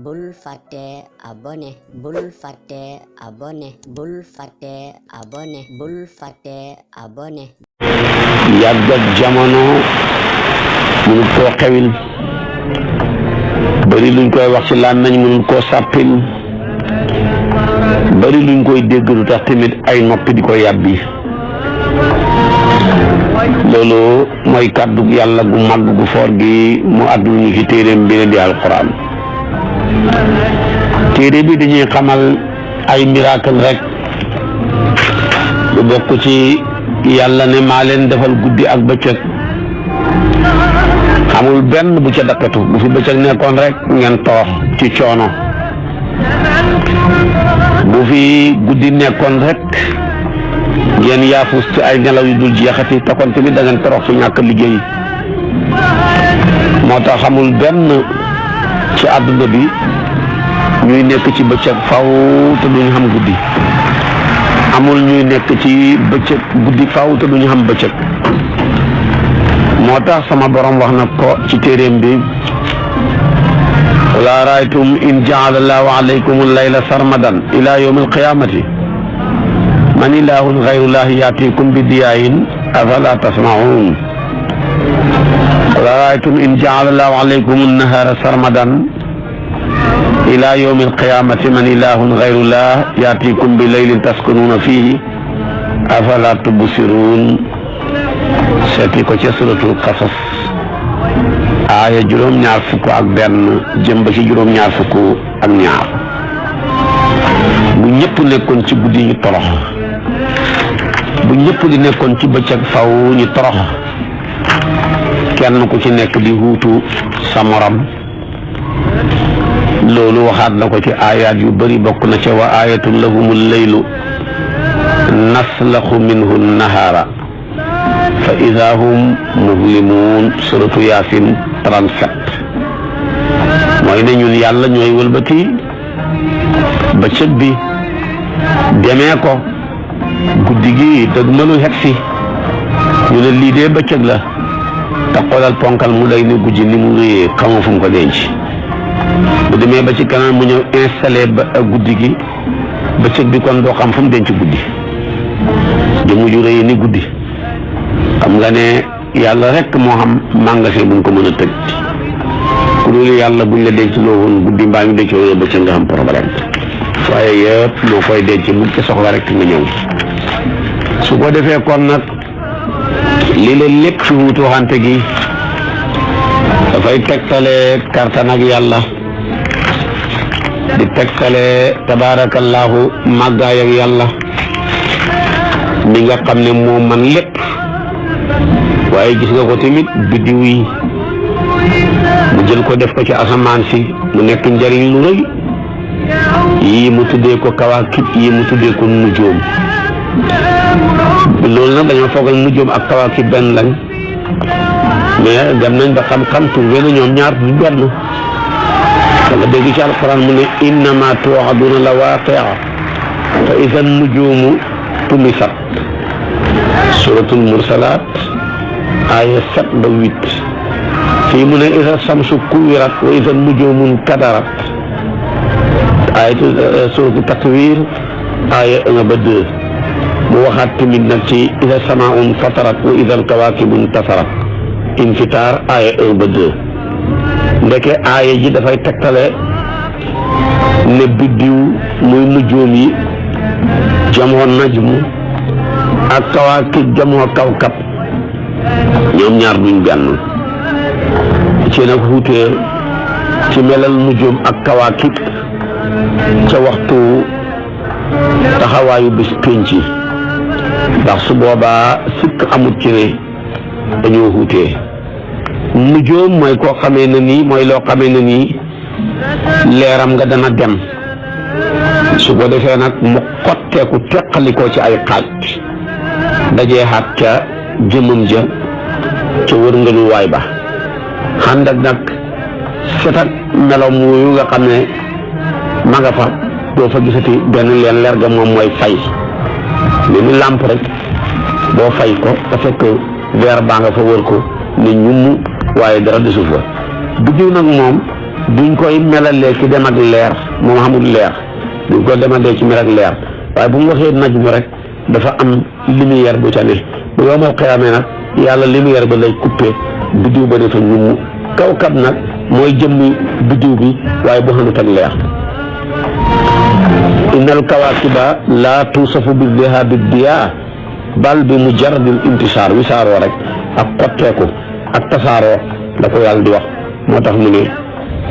bul fàtte abonné bul fàtte abonné bul fàtte abonné bul fàtte abonné. yàgg ak jamono mënul koo xewil bari luñ koy wax ci làmmiñ mënul koo sàppil bari luñ koy dégg lu tax tamit ay noppi di ko yàbbi. loolu mooy kàddu yàlla gu màgg gu foor gi mu àddu ñu ci téeréem bi di alquran. téere bi dañuy xamal ay miracle rek lu bokk ci yàlla ne maa leen defal guddi ak bëccëg xamul benn bu ca dakkatu bu fi bëccëg nekkoon rek ngeen torox ci coono bu fi guddi nekkoon rek ngeen yaafus ci ay nelaw yu dul jeexati takkoon tamit da ngeen torox ci ñàkk liggéey. moo tax xamul benn ci àdduna bi ñuy nekk ci bëccëg faw te duñu xam guddi amul ñuy nekk ci bëccëg guddi faw te duñu xam bëccëg. moo tax sama borom wax na ko ci téeréem bi wala raaytum in jaala allahu alaykum layla sarmadan ila yawmi alqiyamati man ilahun gayrullahi yatikum bi diyaayin afala tasmaun wala raaytum in jaala allahu alaykum annahara sarmadan ila yawmi alqiyamati man ilahun gayrullah yatikum bi laylin taskununa fihi afala tubsirun. seeti ko ca suratul qasas aaya juróom-ñaar fukk ak benn jëm ba ci juróom-ñaar fukk ak ñaar. bu ñëpp nekkoon ci guddi ñu torox bu ñëpp di nekkoon ci bëccëg faw ñu torox kenn ku ci nekk di huutu sa morom. loolu waxaat na ko ci aayaat yu bari bokk na ca wa aayatun lahumul laylu naslaxu minhu nahaara fa ida hum mublimuun suratu yaasin 37. mooy ne ñun yàlla ñooy wëlbati bëccëg bi demee ko guddi gi dëgg mënu xet si ñu ne lii dee bëccëg la te xoolal ponkal mu day ni guddi ni mu réyee xamoo fu mu ko denc. bu demee ba ci kanam mu ñëw installé ba guddi gi bëccëg bi kon doo xam fu mu denc guddi jëmu ju rëy ni guddi. xam nga ne yàlla rek moo xam magasin buñ ko mën a tëj ku dul yàlla buñ la denc loo woon guddi mbaa ñu denc loo bëccëg nga xam problème waaye yëpp moo koy denc bu ci soxla rek nga ñëw. su ko defee kon nag lii la lépp fi wutu waxante gi dafay tegtale kartan ak yàlla di tegtale tabaarakallaahu màggaay ak yàlla mi nga xam ne moo man lépp. waaye gis nga ko tamit biddiw yi mu jël ko def ko ci asamaan si mu nekk njariñ lu rëy yii mu tuddee ko kawaakib yii mu tuddee ko nujoom. loolu nag dañoo foogal nujoom ak kawaakib benn lañ mais dem nañ ba xam-xam trouvé na ñoom ñaar du benn. da nga dégg ci alquran mu ne innama tuwaaduna la waaqia fa ida nujumu tumisat suratul mursalaat aaya 7 ba 8. fii mu ne ida samsu kuwirat wa ida nujumun kadarat ayatu suratu takwir aaya 1 ba 2. mu waxaat tamit nag ci ida samaun fatarat wa ida alkawakibu intasarat infitaar aaya 1 ba 2. ndeke aaya ji dafay tegtale ne biddiw muy nujoom yi jamoo najmu ak kawaakib jamoo kawkab ñoom ñaar duñ benn. ci nag wuutee ci melal nujoom ak kawaakib ca waxtu taxawaayu bis pénc ndax su boobaa sikk amut ci ne dañoo wuutee. nujoom mooy koo xamee ne nii mooy loo xamee ne nii leeram nga dana dem su ko defee nag mu xotteeku teqalikoo ci ay xaaj dajee xaat ca jëmmam ja ca wërngalu waay ba xànd ak nag set ak melaw mooyu nga xam ne ma nga fa doo fa gisati benn leen leer ga moom mooy fay li ni làmp rek boo fay ko te fekk verre baa nga fa wër ko ne ñum waaye dara desu fa. biddiw nag moom duñ koy melalee ci dem ak leer moom xamul leer duñ ko demalee ci mel ak leer waaye bu mu waxee najmu rek dafa am lumière bu ca ne bu yowmal qiyaamee nag yàlla lumière ba lay coupé biddiw ba dafa ñum kawkab nag mooy jëmmi biddiw bi waaye bu xamut ak leer innal kawaakiba laa tuusafu bi dhihaabi diyaa bal bi mujarradil intisaar wisaaroo rek ak xotteeku ak tasaaroo da ko yàlla di wax moo tax mu ne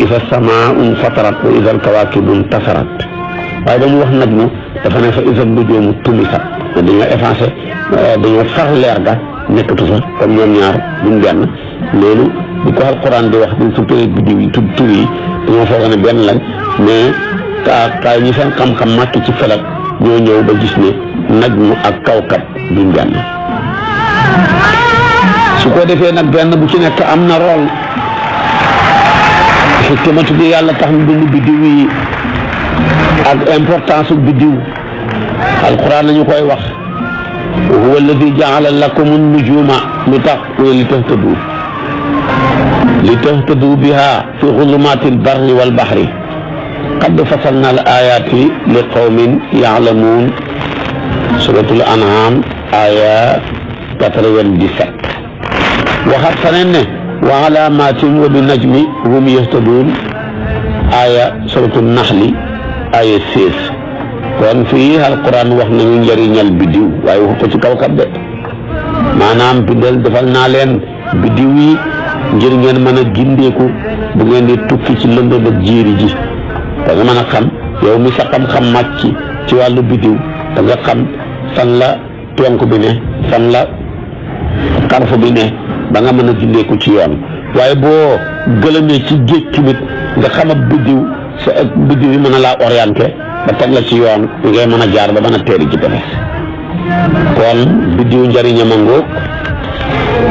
isa samaa'un fatarat wa isal kawaakibu intasarat waaye ba mu wax najmu dafa ne fa isal nujuumu tumisat dañoo effacé dañoo far leer ga nekkatu fa comme ñoom ñaar duñ benn loolu bu ko alquran di wax di su tëree biddiw yi tudd tur yi dañoo foog ne benn lañ mais kaay ñi seen xam-xam màcc ci felak ñoo ñëw ba gis ne najmu ak kawkab duñ benn su ko defee nag benn bu ci nekk am na rôle xikmatu bi yàlla tax mu bind biddiw yi ak importance u biddiw alquran lañu koy wax huwa alladi jaala lakum nujuma lu tax li tahtadu biha fi xulumaati albarri walbahri qad fasalna al ayati li qawmin yaalamuun suratul an'am aya 97 waxat faneen ne wa alaamatin wa bi najmi hum yahtaduun aya suratul naxli aya 16 kon fii alquran wax nañu njëriñal biddiw waaye wax ko ci kawkab de maanaam bindal defal naa leen biddiw yi ngir ngeen mën a gindeeku bu ngeen di tukki ci lëndëm ak jéeri ji da nga mën a xam yow mi sa xam-xam màcc ci wàllu biddiw da nga xam fan la penk bi ne fan la xarfu bi ne ba nga mën a gindeeku ci yoon waaye boo gëlëmee ci géej tamit nga xam ab biddiw sa ak biddiw yi mën a laa orienté ba teg la ci yoon ngay mën a jaar ba mën a teeri ci tefes kon biddiw njëriñam a ngoog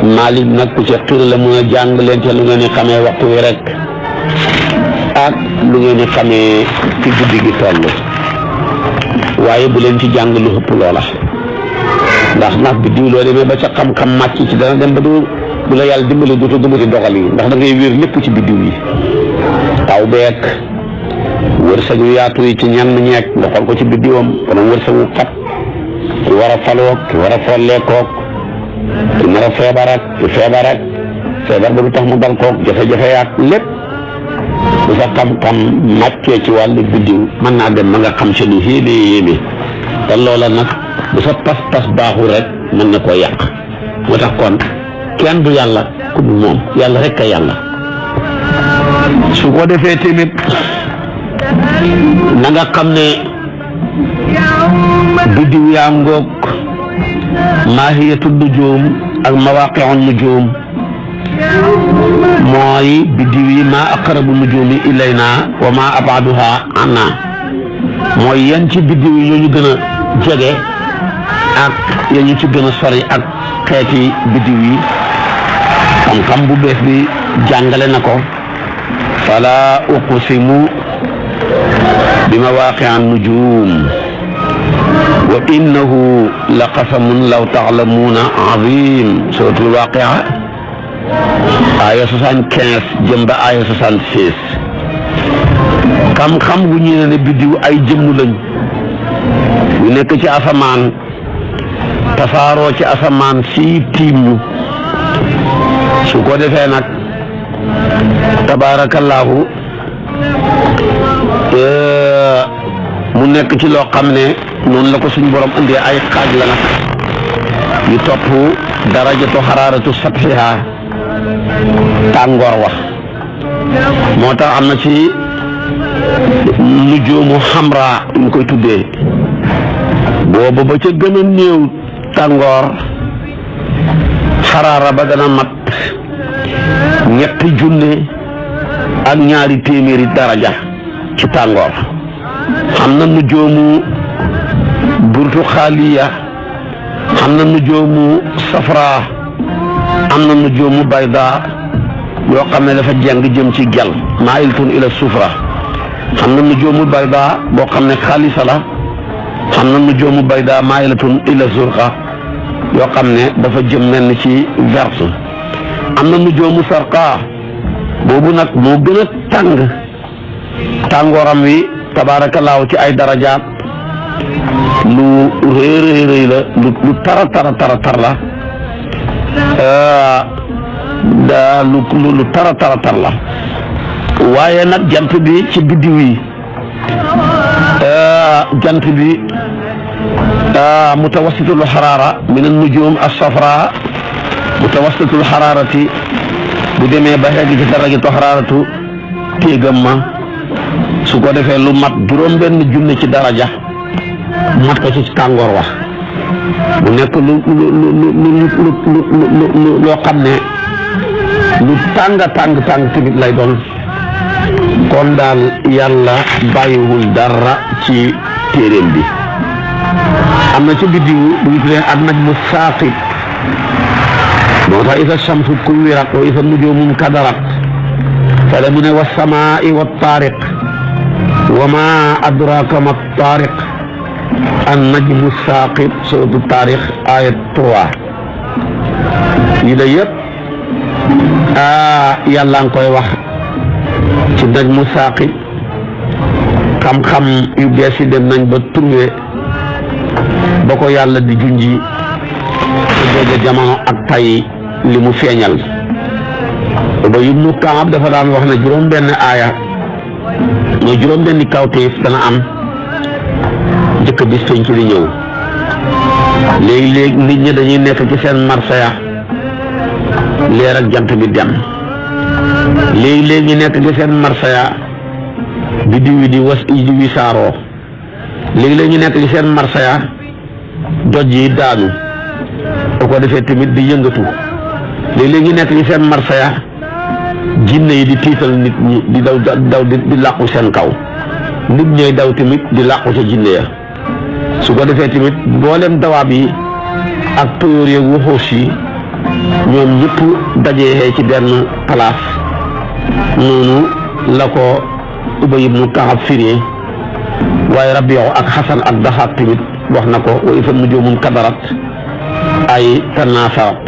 Malik nag ku ci xir la mën a jàng leen te lu ngeen di xamee waxtu wi rek ak lu ngeen di xamee ci guddi gi toll waaye bu leen ci jàng lu ëpp loola ndax biddiw loo demee ba ca xam-xam màcc ci dana dem ba du la yàlla dimbali dootoo gëmati dogal yi ndax da ngay wéer lépp ci biddiw yi taw beek wërsëgu yaatu yi ci ñenn ñeek nga xool ko ci biddiwam borom wërsëgu xat ki war a falook ki war a folleekook ki nar a feebar ak ki feebar ak feebar ba du tax mu dal kook jafe-jafe yaak lépp bu sa xam-xam màccee ci wàllu biddiw mën naa dem ma nga xam ci lu yéeme te loola nag bu sa pas-pas baaxul rek mën na koo yàq moo tax kon kenn du yàlla ku dul moom yàlla rek a yàlla su ko defee tamit na nga xam ne biddiw yaa ngoog maahiyatu nujum ak mawaqi'u nujum mooy biddiw yi maa aqrabu nujumi ilayna wa maa abaduha anna mooy yan ci biddiw yi ñoo ñu gën a jege ak ya ñu ci gën a sori ak xeeti biddiw yi xam-xam bu bees bi jàngale na ko fala uqsimu bi mawaaqi'an nujum wa innahu la qasamun law ta'lamuuna azim suratul waaqi'a aya 75 jëm ba aya 76 xam-xam bu ñu ne biddiw ay jëmm lañ yu nekk ci asamaan tasaaroo ci asamaan si tiim ñu su ko defee nag tabaarakallaahu mu nekk ci loo xam ne noonu la ko suñ borom indee ay xaaj la nag yu topp darajatu xaraaratu satxiha tàngoor wax moo tax am na ci nujuumu xamra ñu koy tuddee boobu ba ca gën a néew tàngoor xaraara ba dana mat 3,2 ak 200 daraja ci tàngoor xam na nujoomu burtuxaaliya xam na nujoomu safra am na nujoomu bayda yoo xam ne dafa jeng jëm ci gel maayiltun ila sufra xam na nujoomu bayda boo xam ne xaalisa la xam na nujoomu bayda maayilatun ila zurqa yoo xam ne dafa jëm mel ni ci vert am na nujoomu sarqa boobu nag moo gën a tàng tàngooram wi tabaarakallaahu ci ay darajaat lu rëy la lu tara tar la lu tara tar la waaye nag jant bi ci biddiw yi jant bi mutawassitul xaraara min an-nujum as-safra mutawassitul xaraarati bu demee ba xegg ci darajatu xaraaratu téegam ma su ko defee lu mat juróom benn junne ci daraja mat ko ci tàngoor wax mu nekk loo xam ne lu tàng tamit lay doon kon daal yàlla bàyyiwul dara ci téeréem bi am na ci biddiw bu ñu tuddee an-najmu saaqib moo tax isa shamsu kuwirat wa isa nujumu kadarat fala mu ne wa samaa'i wa taariq wa ma adraka ma taariq an-najmu saaqib suratu taariq ayat 3 yi la yëpp yàlla nga koy wax ci najmu saaqib xam-xam yu bees yi dem nañ ba trouvé ba ko yàlla di junji ci jooja jamono ak tay li mu feeñal ba Ibnu Kaab dafa daan wax ne juróom benn aaya mooy juróom benn kawteef dana am njëkk bis feeñ ci li ñëw léegi nit ñi dañuy nekk ci seen marché ya leer ak jant bi dem léegi ñu nekk ci seen marché ya biddiw yi di wisaaroo léegi ñu nekk ci seen marché ya doj yi daanu bu ko defee tamit di yëngatu léegi ñu nekk ci seen marché ya jinne yi di tiital nit ñi di daw di làqu seen kaw nit ñooy daw tamit di làqu ca jinne ya su ko defee tamit mboolem dawaab yi ak tóor yeeg wuxuus yi ñoom ñëpp dajee ci benn place noonu la ko Ubay ibnu Kaab firee waaye Rabiu ak Xasan ak Daxaak tamit wax na ko wa iza nujuumu kadarat ay tanaasarat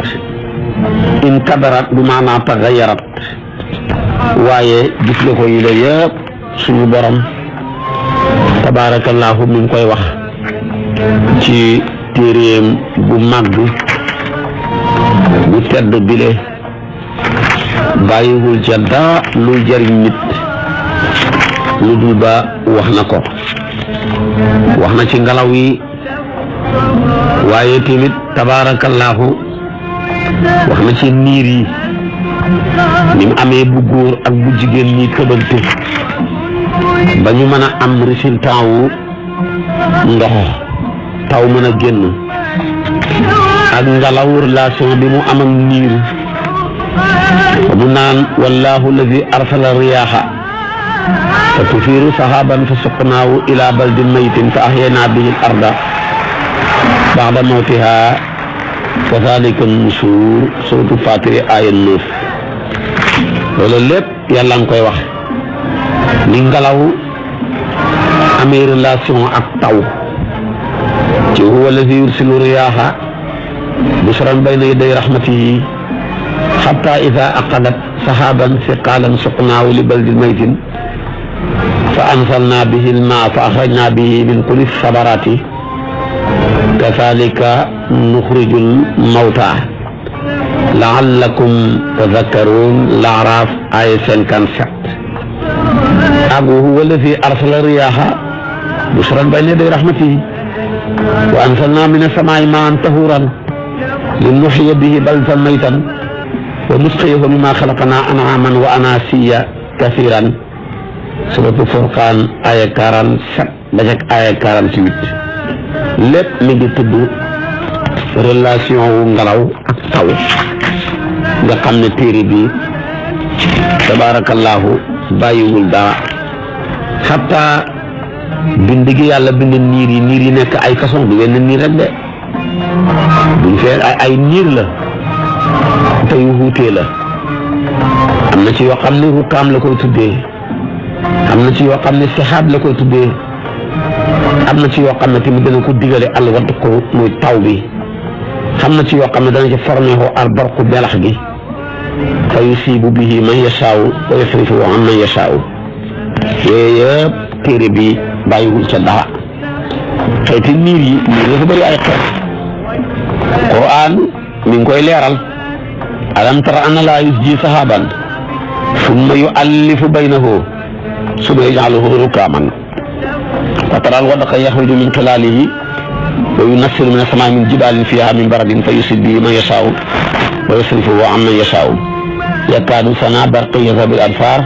in kadarat bi maanaa taxayarat waaye gis nga ko yi la yëpp suñu borom tabaarakallaahu mi ngi koy wax ci téeréem bu màgg bu tedd bile bàyyiwul ca daa luy jariñ nit lu dul ba wax na ko wax na ci ngelaw yi waaye tamit tabaarakallaahu wax na ci niir yi ni mu amee bu góor ak bu jigéen ñi këbante ba ñu mën a am résultat wu ndox taw mën a génn ak ngelaw relation bi mu am ak niir mu naan wallahu alladi arsala riyaaha fa tufiiru sahaban fa suqnaahu ila baldin maytin fa ahyaynaa bihi al arda ba'da mawtiha kazaalika nusuur suratu Faatiri aaya 9 loolu lépp yàlla nga koy wax ni ngelaw amee relation ak taw ci huwa alladi yursilu riyaaha bushran bayna yaday rahmatihi hatta ida aqalat sahaban siqaalan suqnaahu li baldin maytin fa anzalna bihi al-maa fa axrajna bihi min kulli samarati kazalika nuxrijul mawta laallakum tadakkaruun Al-A'raaf aaya 57 ak huwa alladi arsala riyaaha bushran bayna yaday rahmatihi wa anzalna mina samaa'i maa'an tahuuran linuhyiya bihi baldatan maytan wa nusqiyahu mimmaa xalaqnaa an'aaman wa anaasiya kasiiran suratu Furqaan aaya 47 ba ca aaya 48 lépp mi ngi tudd relation wu ngelaw ak taw nga xam ne téere bi tabaarakallaahu bàyyiwul dara xataa bind gi yàlla bind niir yi nekk ay façon du wenn niir rek de duñ fee ay niir la te yu wuutee la am na ci yoo xam ne rukaam la koy tuddee am na ci yoo xam ne sixaab la koy tuddee am na ci yoo xam ne tamit dana ko digale àll watt ko muy taw bi xam na ci yoo xam ne dana ci formé al barqu belax gi fa yusibu bihi man yashaau wa yasrifuhu an man yashaau yooyu yëpp téere bi bàyyiwul ca dara. xeeti niir yi dafa bëri ay xeet. Qur'an mi ngi koy leeral. alam tara anna laa yusji sahaban summa yu'allifu baynahu summa yaj'aluhu rukaaman wa tara al-wadqa yaxruju min xilaalihi wa yunazzilu mina samaa'i min jibaalin fiihaa min baradin fa yusiibu bihi man yashaa'u wa yasrifuhu an man yashaa'u yakaadu sanaa barqihi yadhabu bil absaar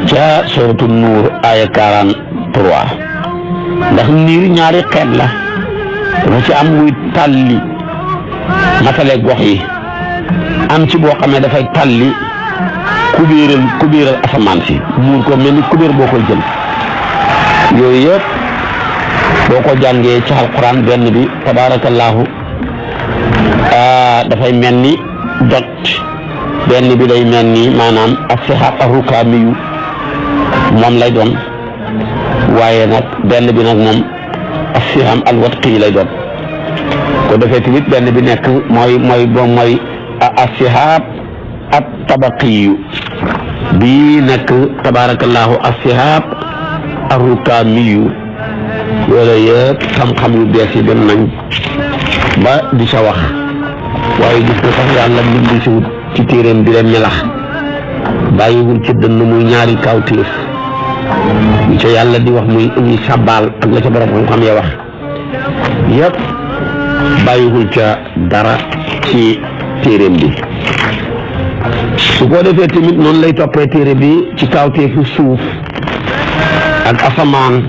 ca suuratu Nuur aaya 43. ndax niir ñaari xeet la dafa ci am muy tàlli matale gox yi am ci boo xam ne dafay tàlli kubéeral asamaan si muur ko mel ni kubéer boo koy jël. yooyu yëpp boo ko jàngee ci alquran benn bi tabaarakallaahu dafay mel ni doj, benn bi day mel ni maanaam as-sihaab ar-rukaamiyu moom lay doon, waaye nag benn bi nag moom as-sihaam al-wadqi lay doon. ko defee tamit benn bi nekk mooy as-sihaab at-tabaqiyu, bii nekk tabaarakallaahu as-sihaab ar-rukaamiyu. loolu yëpp xam-xam yu bees yi dem nañ ba di sa wax, waaye gis nga sax yàlla bind si wut ci téeréem bi leen melax bàyyiwul ci dënn muy ñaari kawtéef li ca yàlla di wax muy sàbbaal ak la ca borom xam-xam ya wax yëpp bàyyiwul ca dara ci téeréem bi. su ko defee tamit noonu lay toppee téere bi ci kawtéefu suuf ak asamaan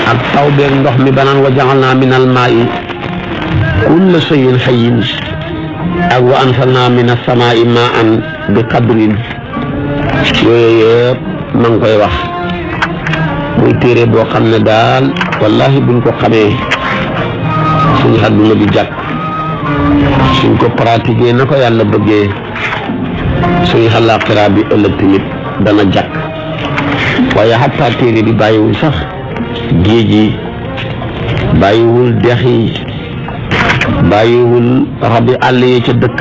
ak taw beeg ndox mi banaan wa ja'alnaa minal maa'i kulla shay'in hayyin ak wa anzalnaa minas samaa'i maa'an bi qadrin. yooyu yëpp ma ngi koy wax muy téere boo xam ne daal wallahi buñ ko xamee suñu àdduna bi jàkk, suñ ko pratiquer na ko yàlla bëggee suñu àllaaxira bi ëllëg tamit dana jàkk. waaye xataa téere bi bàyyiwul sax géej yi, bàyyiwul dex yi, bàyyiwul rabi àll yi ca dëkk.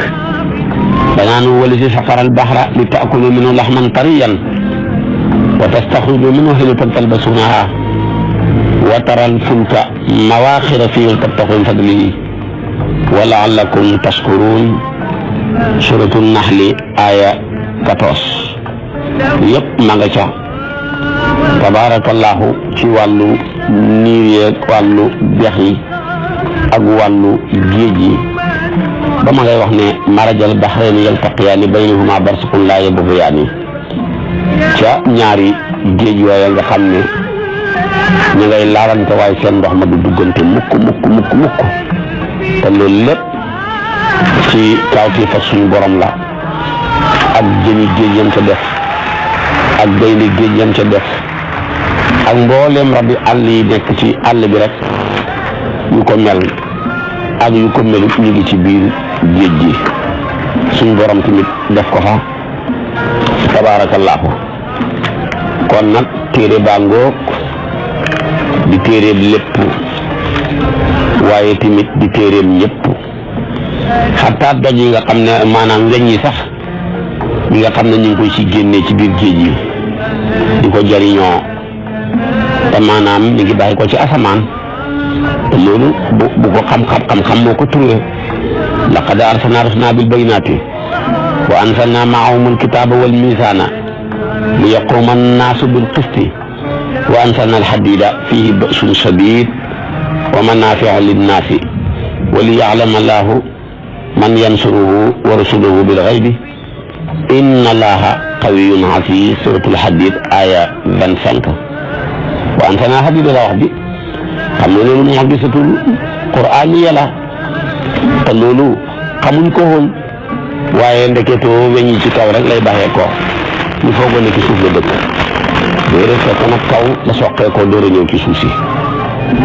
danaan wallazi saxara al-bahra li taakulu minhu lahman tariyan wa tastaxriju minhu hilyatan talbasuunahaa wa tara al-fulka mawaaxira fiihi tabtaxuu min fadlihi wa la'allakum tashkuruun. suuratu Naxli aaya 14 yëpp ma nga ca tabaarakallaahu ci wàllu niir yeeg wàllu dex yi ak wàllu géej yi ba ma ngay wax ne marajal bahrayni yaltaqiyaani baynahumaa barzaxun laa yabghiyaani. ca ñaari géej yooya nga xam ne ñu ngay laalante waaye seen ndox ma du duggante mukk te loolu lépp ci kawtéef fa suñu borom la, ak jëni géej yam ca def ak gaynde géej yam ca def ak mbooleem rabi àll yi nekk ci àll bi rek yu ko mel ak yu ko melut ñu ngi ci biir géej gi. suñ borom tamit def ko fa tabaarakallaahu. kon nag téere baa ngoog di téereem lépp waaye tamit di téereem ñëpp. xataa doj yi nga xam ne maanaam weñ yi sax ñi nga xam ne ñu ngi koy ci génnee ci biir géej yi di ko jariñoo te maanaam mi ngi bàyyi ko ci asamaan te loolu bu ko xam-xam moo ko turee. laqad arsalnaa rusulanaa bil bayyinaati wa anzalnaa ma'ahumul kitaaba wal miizaana li yaquuma an-naasu bil qisti wa anzalnaa al-hadiida fiihi ba'sun shadiid wa manaafi'u lin-naasi wa liya'lama Allaahu man yansuruhu wa rasuluhu bil ghaybi inna Allaaha qawiyyun aziiz. suuratul Hadiid aaya 25. wa anzalnaa al-hadiida la wax bi xam ne loolu mu'jizatul qur'aaniyya la te loolu xamuñ ko woon, waaye ndeketoo weñ yi ci kaw rek lay baxee ko ñu foogoon ne ci suuf la dëkk déedéet fekk nag kaw la soqee ko door a ñëw ci suuf si.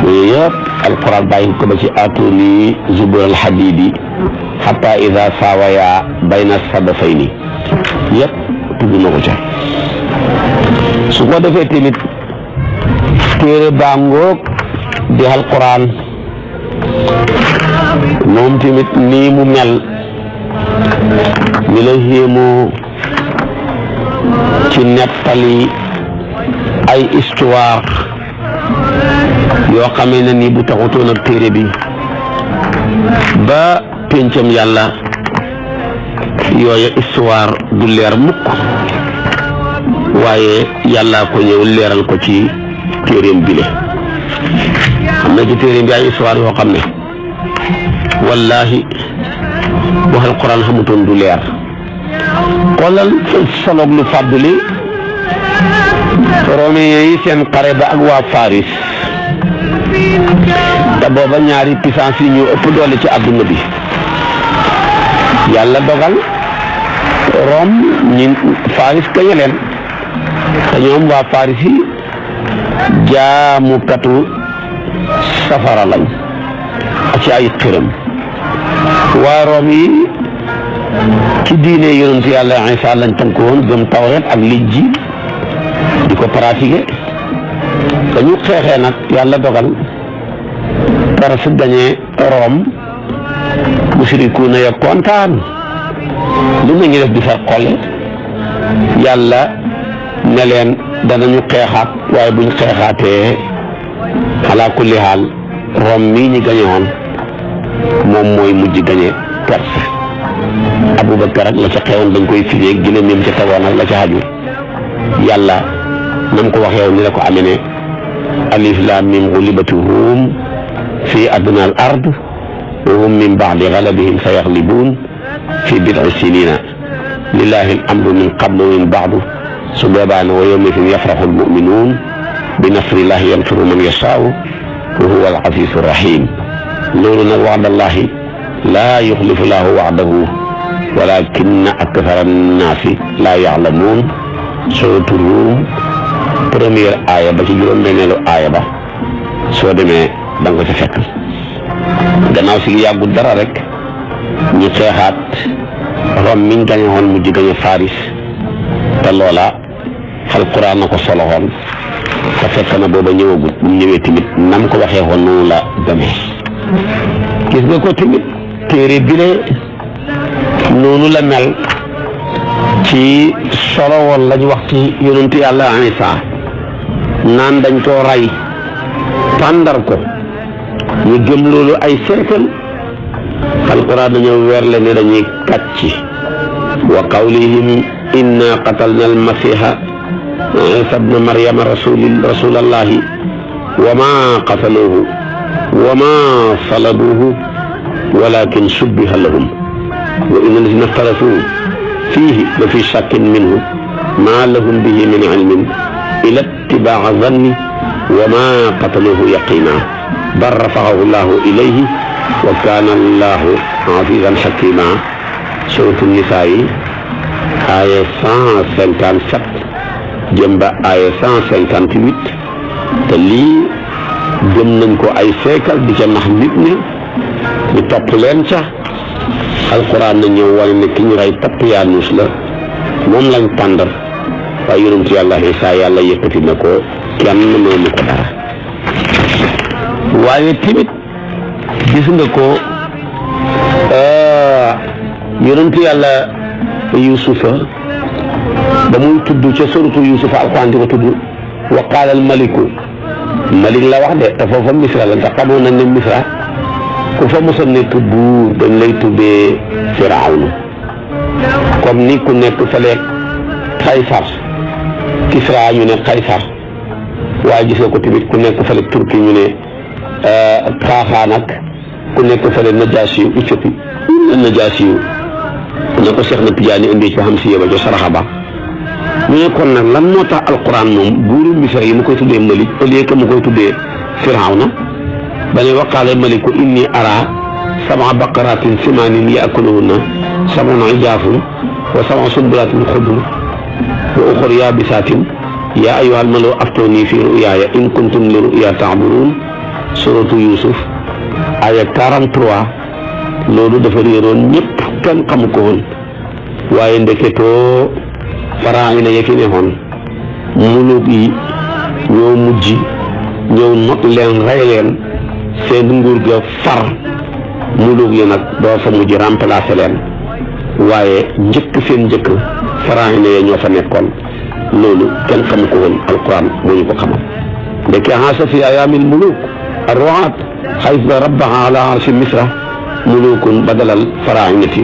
yooyu yëpp alquran bàyyi ko ba ci aatuni zubur al-hadiidi hatta ida saawaya bayna sadafayni yëpp tudd na ko ca. su ko defee tamit téere baa ngoog di alquran moom tamit nii mu mel mi la yéemoo ci nettali ay histoire yoo xamee ne ni bu taxutoon ak téere bi ba péncam yàlla yooya histoire du leer mukk waaye yàlla ko ñëw leeral ko ci téereem bile. xam na ci téereem bi ay histoire yoo xam ne wallahi wax alquran xamutoon du leer. xoolal soloog lu fàdduli romain yi seen xare ba ak waa Faris te booba ñaari puissance yi ñu ëpp doole ci àdduna bi. yàlla dogal Rome ñi Faris gañe leen te ñoom waa Faris yi jaamukatu safara lañ ci ay xërëm. waa Rome yi ci diine yonent yàlla Isa lañ tënk woon gëm tawret ak Linjiil di ko pratiquer. dañu xeexee nag yàlla dogal Perse gañe Rome musrikuuna ya kontaan lu nañu def di fa xolle yàlla ne leen danañu xeexaat waaye buñ xeexaatee ala kulli haal Rome mii ñi gañe woon moom mooy mujj gañe Perse. Abubakar ak la ca xewoon dañ koy firee gëléem yam ca tegoon ak la ca xaju yàlla nam ko waxee woon ni la ko amee ne alif laam miim gulibati ruum fi adna al ard wa hum min ba'di galabihim sayaglibuun fi bid'i sinina lillahi al amru min qablu wa min ba'du su boobaa ne wa yawma'idhin yafrahu al mu'minuun bi nasrillahi yansuru man yashaa'u wa huwa al aziizu rahim. loolu nag wa'dallahi laa yuxlifu llaahu wa'dahu walakinna akthara annaasi laa ya'lamuun. suuratu Ruum première aaya ba ci juróom-benneelu aaya ba soo demee da nga ko ca fekk. gannaaw si yàggu dara rek ñu xeexaat Rome miñ gañe woon mujj gañe Faris te loola alquran na ko soloxoon te fekk na booba ñëwagul bu ñëwee tamit nam ko waxee woon noonu la demee. gis nga ko tamit téere bile noonu la mel ci solo woon lañ wax ci yonentu yàlla Isa naan dañ koo rey pàndar ko ñu gëm loolu ay siècle alquran dañoo weerle ne dañuy kàcci wa qawlihim inna qatalna almasiha isa bna maryama rasulallahi wa ma qataluhu wa ma salabuhu walakin shubbiha lahum wa inna alladhina ikhtalafu fihi la fi shakkin minhu ma lahum bihi min ilmin ila ittiba'a dhanni wa ma qataluhu yaqina bal rafa'ahu llahu ilayhi wa kana allahu azizan hakima. suratu nisaa yi aaya 157 jëm ba aaya 158 te lii gëm nañ ko ay siècle di ca nax nit ñi ñu topp leen ca alquran na ñëw wane ne ki ñu rey Tapianus la moom lañ tàndar waaye yonentu yàlla Isaa yàlla yëkkati na ko kenn moomu ko dara. waaye tamit gis nga ko yonentu yàlla Yuusufa ba muy tudd ca suratu Yuusufa alquran di ko tudd wa qaala al maliku malik la wax de te foofa Misra la ndax xamoon nañ ne Misra ku fa mos a nekk buur dañ lay tuddee Firawna comme ni ku nekk fële Kaysar Kisra ñu ne Kaysar waaye gis nga ko tamit ku nekk fële Turki ñu ne Xaaxaan ak ku nekk fële Najaasi yu Éthiopie Najaasi yu ne ko Cheikh na Tijaani indi ci xam si yeba ca saraxa ba ñu ne kon nag lan moo tax alquran moom buuru Misra yi mu koy tuddee Malik au lieu que mu koy tuddee Firawna ba ne waqaala maliku inni ara sab'a baqaratin simaanin ya'kuluhunna sab'un ijaafun wa sab'un sunbulatin xudr wa uxra yaabisaatin yaa ayyuhal mala'u aftuunii fi ru'yaaya in kuntum li ru'yaa ta'buruun suratu Yuusuf aya 43 loolu dafa réeroon ñëpp kenn xamu ko woon waaye ndeketoo Faraayina ya fi neexoon muluk yi ñoo mujj ñëw not leen rey leen seen nguur ga far muluk yi nag doo fa mujj remplacer leen waaye njëkk seen njëkk faraa'ina ya ñoo fa nekkoon loolu kenn xamu ko woon alquran moo ñu ko xamal ndeke haasa fi ayaamil muluk arru'aat xaysa rabbaha ala arshi misra mulukun badalal faraa'inati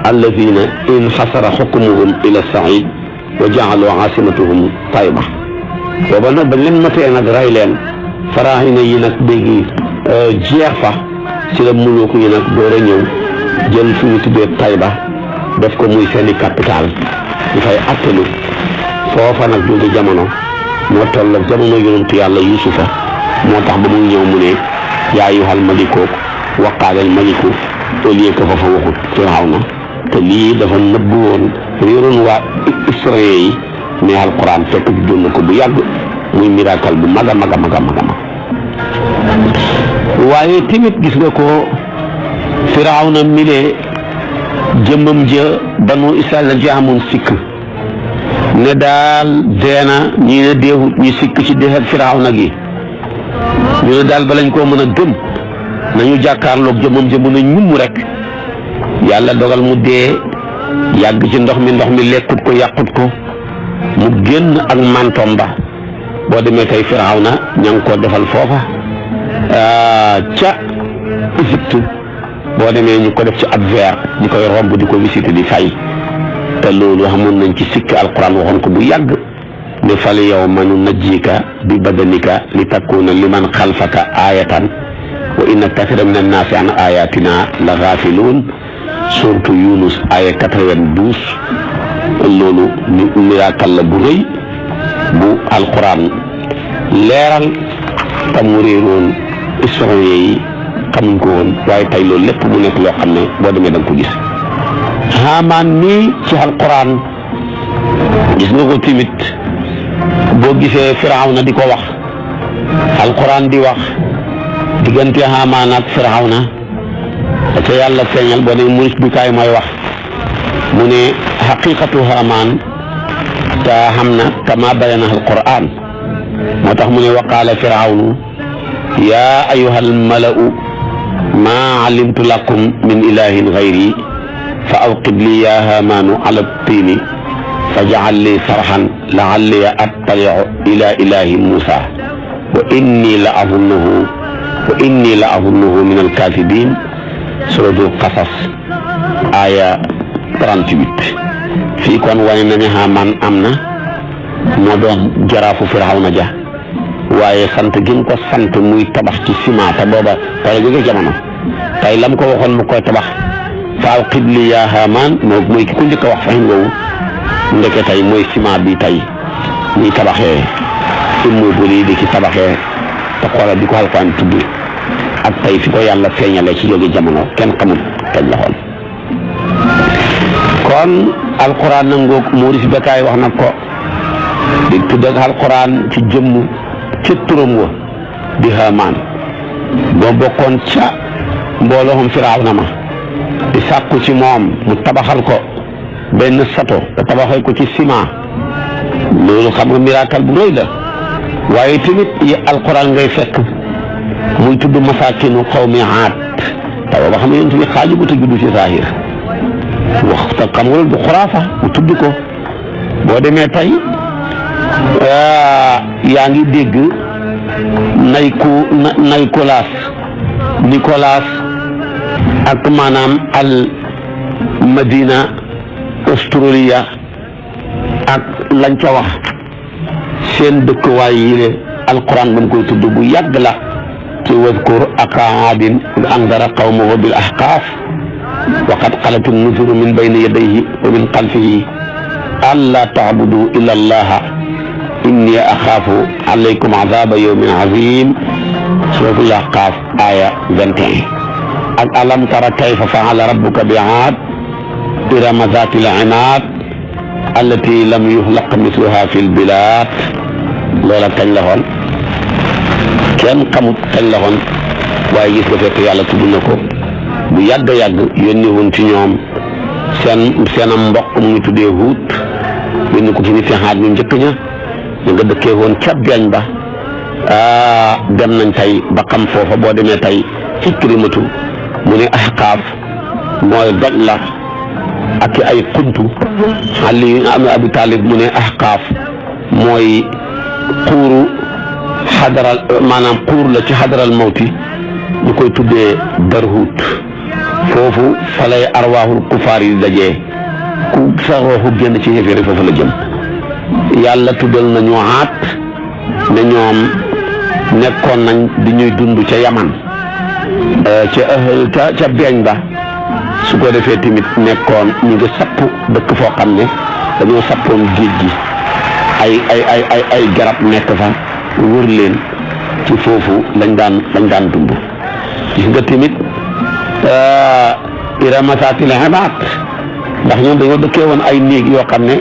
alladina inxasara xukmuhum ila said wa jaalu asimatuhum tayba booba nag bañ leen matee nag ray leen faraa'ina yi nag léegi jeex fa ci la muluk yi nag door a ñëw jël fi ñu tuddee Tayba def ko muy seeni capital ñu fay attelu foofa nag jóge jamono moo toll ak jamono yonentu yàlla Yuusufa moo tax ba muy ñëw mu ne yaa ayyuhal maliku waqaalal maliku au lieu que fa waxut Firawna te lii dafa nëbbu woon réeroon waa Israël yi mais alquran fekk bi doon na ko bu yàgg muy miracle bu mag a mag a mag a mag a mag waaye tamit gis nga ko Firawna milee jëmmam ja banu Israël la ja amoon sikk ne daal deena ñii ne deewut ñu sikk ci dexet Firawna gi ñu ne daal balañ koo mën a gëm nañu jàkkaarloog jëmmam ja mën a ñum rek yàlla dogal mu dee yàgg ci ndox mi lekkut ko yàqut ko mu génn ak mantom ba boo demee tey Firawna ña ngi ko defal foofa ca Égypte boo demee ñu ko def ci ab verre di koy romb di ko visité di fay te loolu xamoon nañ ci sikk alquran waxoon ko bu yàgg ne fal yawma nunajjika bi badanika li takuna liman xalfaka ayatan wa inna kathiran min annaasi an ayatina la gaafiluun surtout Yunus aya 92 loolu miracle la bu rëy bu alquran leeral tam mu réeroon historien yi xamuñ ko woon waaye tey loolu lépp mu nekk loo xam ne boo demee da nga ko gis Haamaan nii ci alquran gis nga ko timit boo gisee Firawna di ko wax alquran di wax diggante Haamaan ak Firawna te yàlla feeñal boo ne muris bi kaay mooy wax mu ne xaqiqatu Haamaan te xam na kama bayana alquran moo tax mu ne wa qaala Firawnu yaa ayyuhal mala'u maa alimtu lakum min ilahin gayri fa awqid li yaa haamaanu ala tiini fa jacal li sarxan laalli attalicu ila ilahi Muusa wa inni la azunnuhu min alkaasibin suratul Qasas aya 38 fii kon wane na ne Haamaan am na moo doon jaraafu Firawna ja waaye sant gi mu ko sant muy tabax ci ciment te booba tey jóge jamono tey lam ko waxoon mu koy tabax fa awqid li yaa Haamaan mooy ki ko njëkk a wax faxin woowu ndeke tey mooy ciment bi tey ñuy tabaxee immeuble yi di ci tabaxee te xoolal di ko Alxuraan tudd ak tey fi ko yàlla feeñalee ci jóge jamono kenn xamul kañ la xool kon alquran nangoog Maurice Bucaille wax na ko di tudd ak alquran ci jëmm ca turam wa di Haamaan boo bokkoon ca mbooloo Firawna ma di sàkku ci moom mu tabaxal ko benn sato te tabaxee ko ci ciment loolu xam nga miracle bu rëy la waaye tamit yi alquran ngay fekk muy tudd masaakinu xawmi Aad te booba xam nga yéen tamit xaaju bu tëjuddu ci zahir wax te xam nga loolu du xuraafa mu tudd ko boo demee tey yaa ngi dégg Nicolas ak maanaam al Madina Australia ak lañ ca wax seen dëkkuwaay yi ne alquran ba mu koy tudd bu yàgg la ci wadkur axaa aadin id andara qawmahu bil ahqaaf wa qad xalat an-nuzuru min bayni yadayhi wa min xalfihi allaa taabudu illa allaha inni axaafu alaykum azaba yawmin azim suratul ahqaaf aya 21 ak alam tara kayfa faala rabbuka bi aad irama zatil imaad allati lam yuxlaq misluha fi lbilad loola kañ la xoon kenn xamut kañ la xoon waaye gis nga fekk yàlla tudd na ko bu yàgg a yàgg yónni woon ci ñoom seenam mbokk mu ngi tuddee Huut yónni ko ci nit Aad ñu njëkk ña ñu nga dëkkee woon ca beeñ ba dem nañ tey ba xam foofa boo demee tey Ikrimatu mu ne Ahqaaf mooy doj la ak ay xuntu Ali am Abi Talib mu ne ahqaaf mooy xuuru xadaral maanaam xuur la ci xadaral mawti ñu koy tuddee barhut foofu fa lay arwaaxul kufaar yi dajee ku sa rooxu génn ci xéeféeri foofu la jëm yàlla tuddal nañu aat ne ñoom nekkoon nañ di ñuy dund ca yaman ca beeñ ba su ko defee tamit nekkoon ñu ngi sapp dëkk foo xam ne dañoo sappoon géej gi ay garab nekk fa wër leen ci foofu lañ daan dund gis nga tamit iramasaatil imaad ndax ñoom dañoo dëkkee woon ay néeg yoo xam ne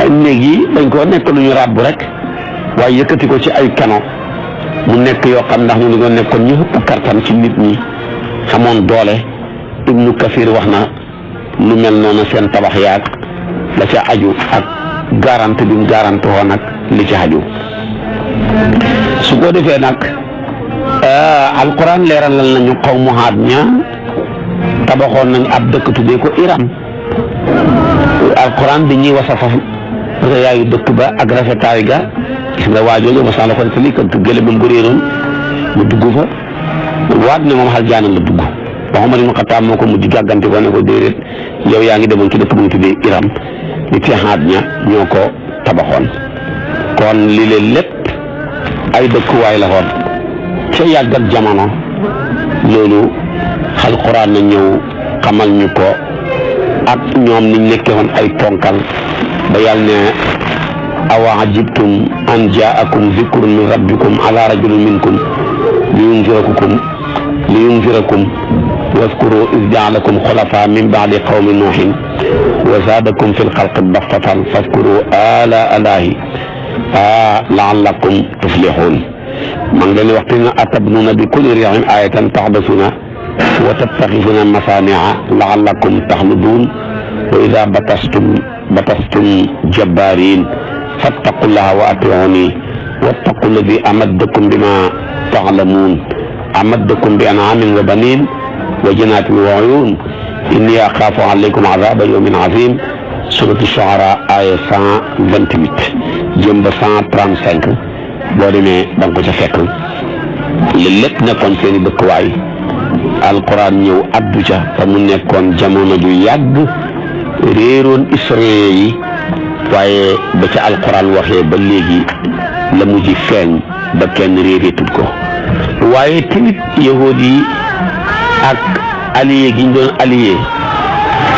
ay néeg yi dañ ko nekk lu ñu ràbb rek waaye yëkkati ko ci ay kano mu nekk yoo xam ndax ñu dañoo nekkoon ñu ëpp kartan ci nit ñi xamoon doole Ibnu Kasir wax na lu mel noonu seen tabax yaag la ca aju ak garante bi mu garante woon nag li ci aju su ko defee nag alquran leeralal nañu xawmu Haad ña tabaxoon nañ ab dëkk tuddee ko Iram alquran bi ñuy wasafaf rëyaayu dëkk ba ak rafetaay ga gis nga waajooju ma sala ko te lii kan gële ba mu réeroon mu dugg fa waat ne moom aljaana la dugg Umar ibn Xattaab moo ko mujj gàggante ko ne ko déedéet yow yaa ngi demoon ci dëkk bu ñu tuddee Iram li ci Haad ña ñoo ko tabaxoon kon lii leen lépp ay dëkkuwaay la woon ca yàgg ak jamono loolu alquran na ñëw xamal ñu ko ak ñoom niñ nekkee woon ay ponkal ba yàlla ne awa ajibtum an jaakum zikrun min rabbikum ala rajulin minkum liyunzirakum waskuru iz jaalakum xulafa min baadi qawmi nuuhin wa zaadakum fi lxalqi bastatan faskuru ala allahi laallakum tuflixuun maa ngi leen di wax te ne atabnuuna bi kulli riixin aayatan taxbasuuna wa tattaxisuuna masaanica laallakum taxluduun wa idaa batastum jabbaariin fattaqullaha wa atiicuuni wattaqu llazii amaddakum bimaa taxlamuun amaddakum bi an'aamin wa baniin wa jannaatin wa uyuun innii axaafu alaykum azaaba yawmin aziim suratu Shu'araa aaya 128 jëm ba 135 boo demee da nga ko ca fekk li lépp nekkoon seen i dëkkuwaay alquran ñëw addu ca fa mu nekkoon jamono ju yàgg réeroon israel yi waaye ba ca alquran waxee ba léegi la mujj feeñ ba kenn réeréetul ko waaye tamit yahuud yi ak allié gi ñu doon allié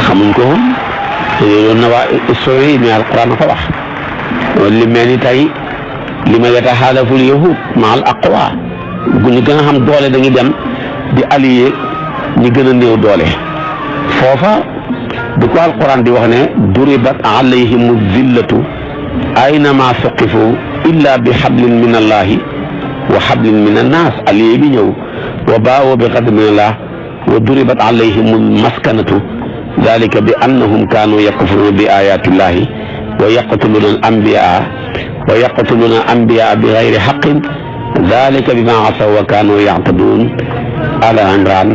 xamuñ ko woon réeroon na waa israel yi mais alquran a ko wax li mel ni tey li ma yataxaalafu l yahud ma al aqwa ñu gën a xam doole dañuy dem di allié ñi gën a néew doole foofa du ko alquran di wax ne duribat alayhimu zillatu aynama suqifu illa bi hablin min allahi wa hablin min annas allié bi ñëw wa baawo bi ghadabin min allah wa duribat alayhimu maskanatu dalika bi annahum kaanu yakfuruna bi ayati llahi wa yaqtuluna al anbiyaa wa yaqtuluuna al-anbiyaa bi gayri haqqin zaalika bimaa asaw wa kaanu ya'taduun Al Imraan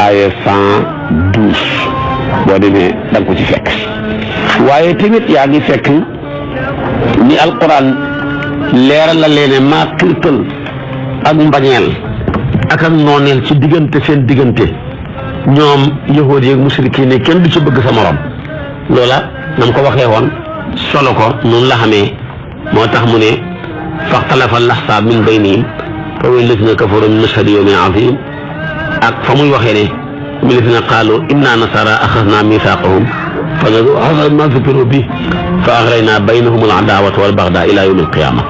aaya 112 boo demee da nga ko ci fekk waaye tamit yaa ngi fekk ni alquran leeral la leen maa kirtal ak mbañeel ak nooneel ci diggante seen diggante ñoom yahuud yi ak musrikiin yi kenn du ci bëgg sa morom loola na mu ko waxee woon solo ko noonu la xamee. moo tax mu ne faxtalafa al-ahzaab min baynihim fa waylu llaziina kafaruu min mashhadi yawmin aziim ak fa muy waxee ne mi llaziina qaaluu innaa nasaara axaznaa miisaaqahum fa nazuu hazaa maa zukiruu bihi fa aghaynaa baynahum al-adaawata wal-bagdaa ilaa yawmi al-qiyaama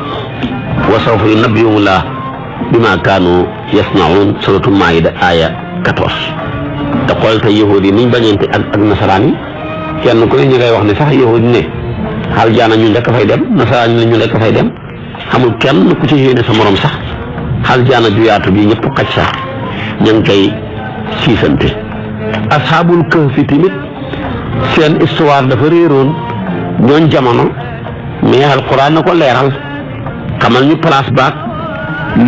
wa sawfa yunabbi'uhum llaahu bimaa kaanuu yasna'uun suuratul Maa'ida aaya 14. te xool te yahuud yi niñ bañante ak nasaraan yi kenn ku ne ñu ngay wax ne sax yahuud ne aljaana ñu lekk fay dem nasaraan ñu lekk fay dem xamul kenn ku ci yéene sa morom sax aljaana ju yaatu bi ñëpp xaj sax ña ngi koy siisante. asxaabul kahfi tamit seen histoire dafa réeroon ñooñ jamono mais alquran na ko leeral xamal ñu place baak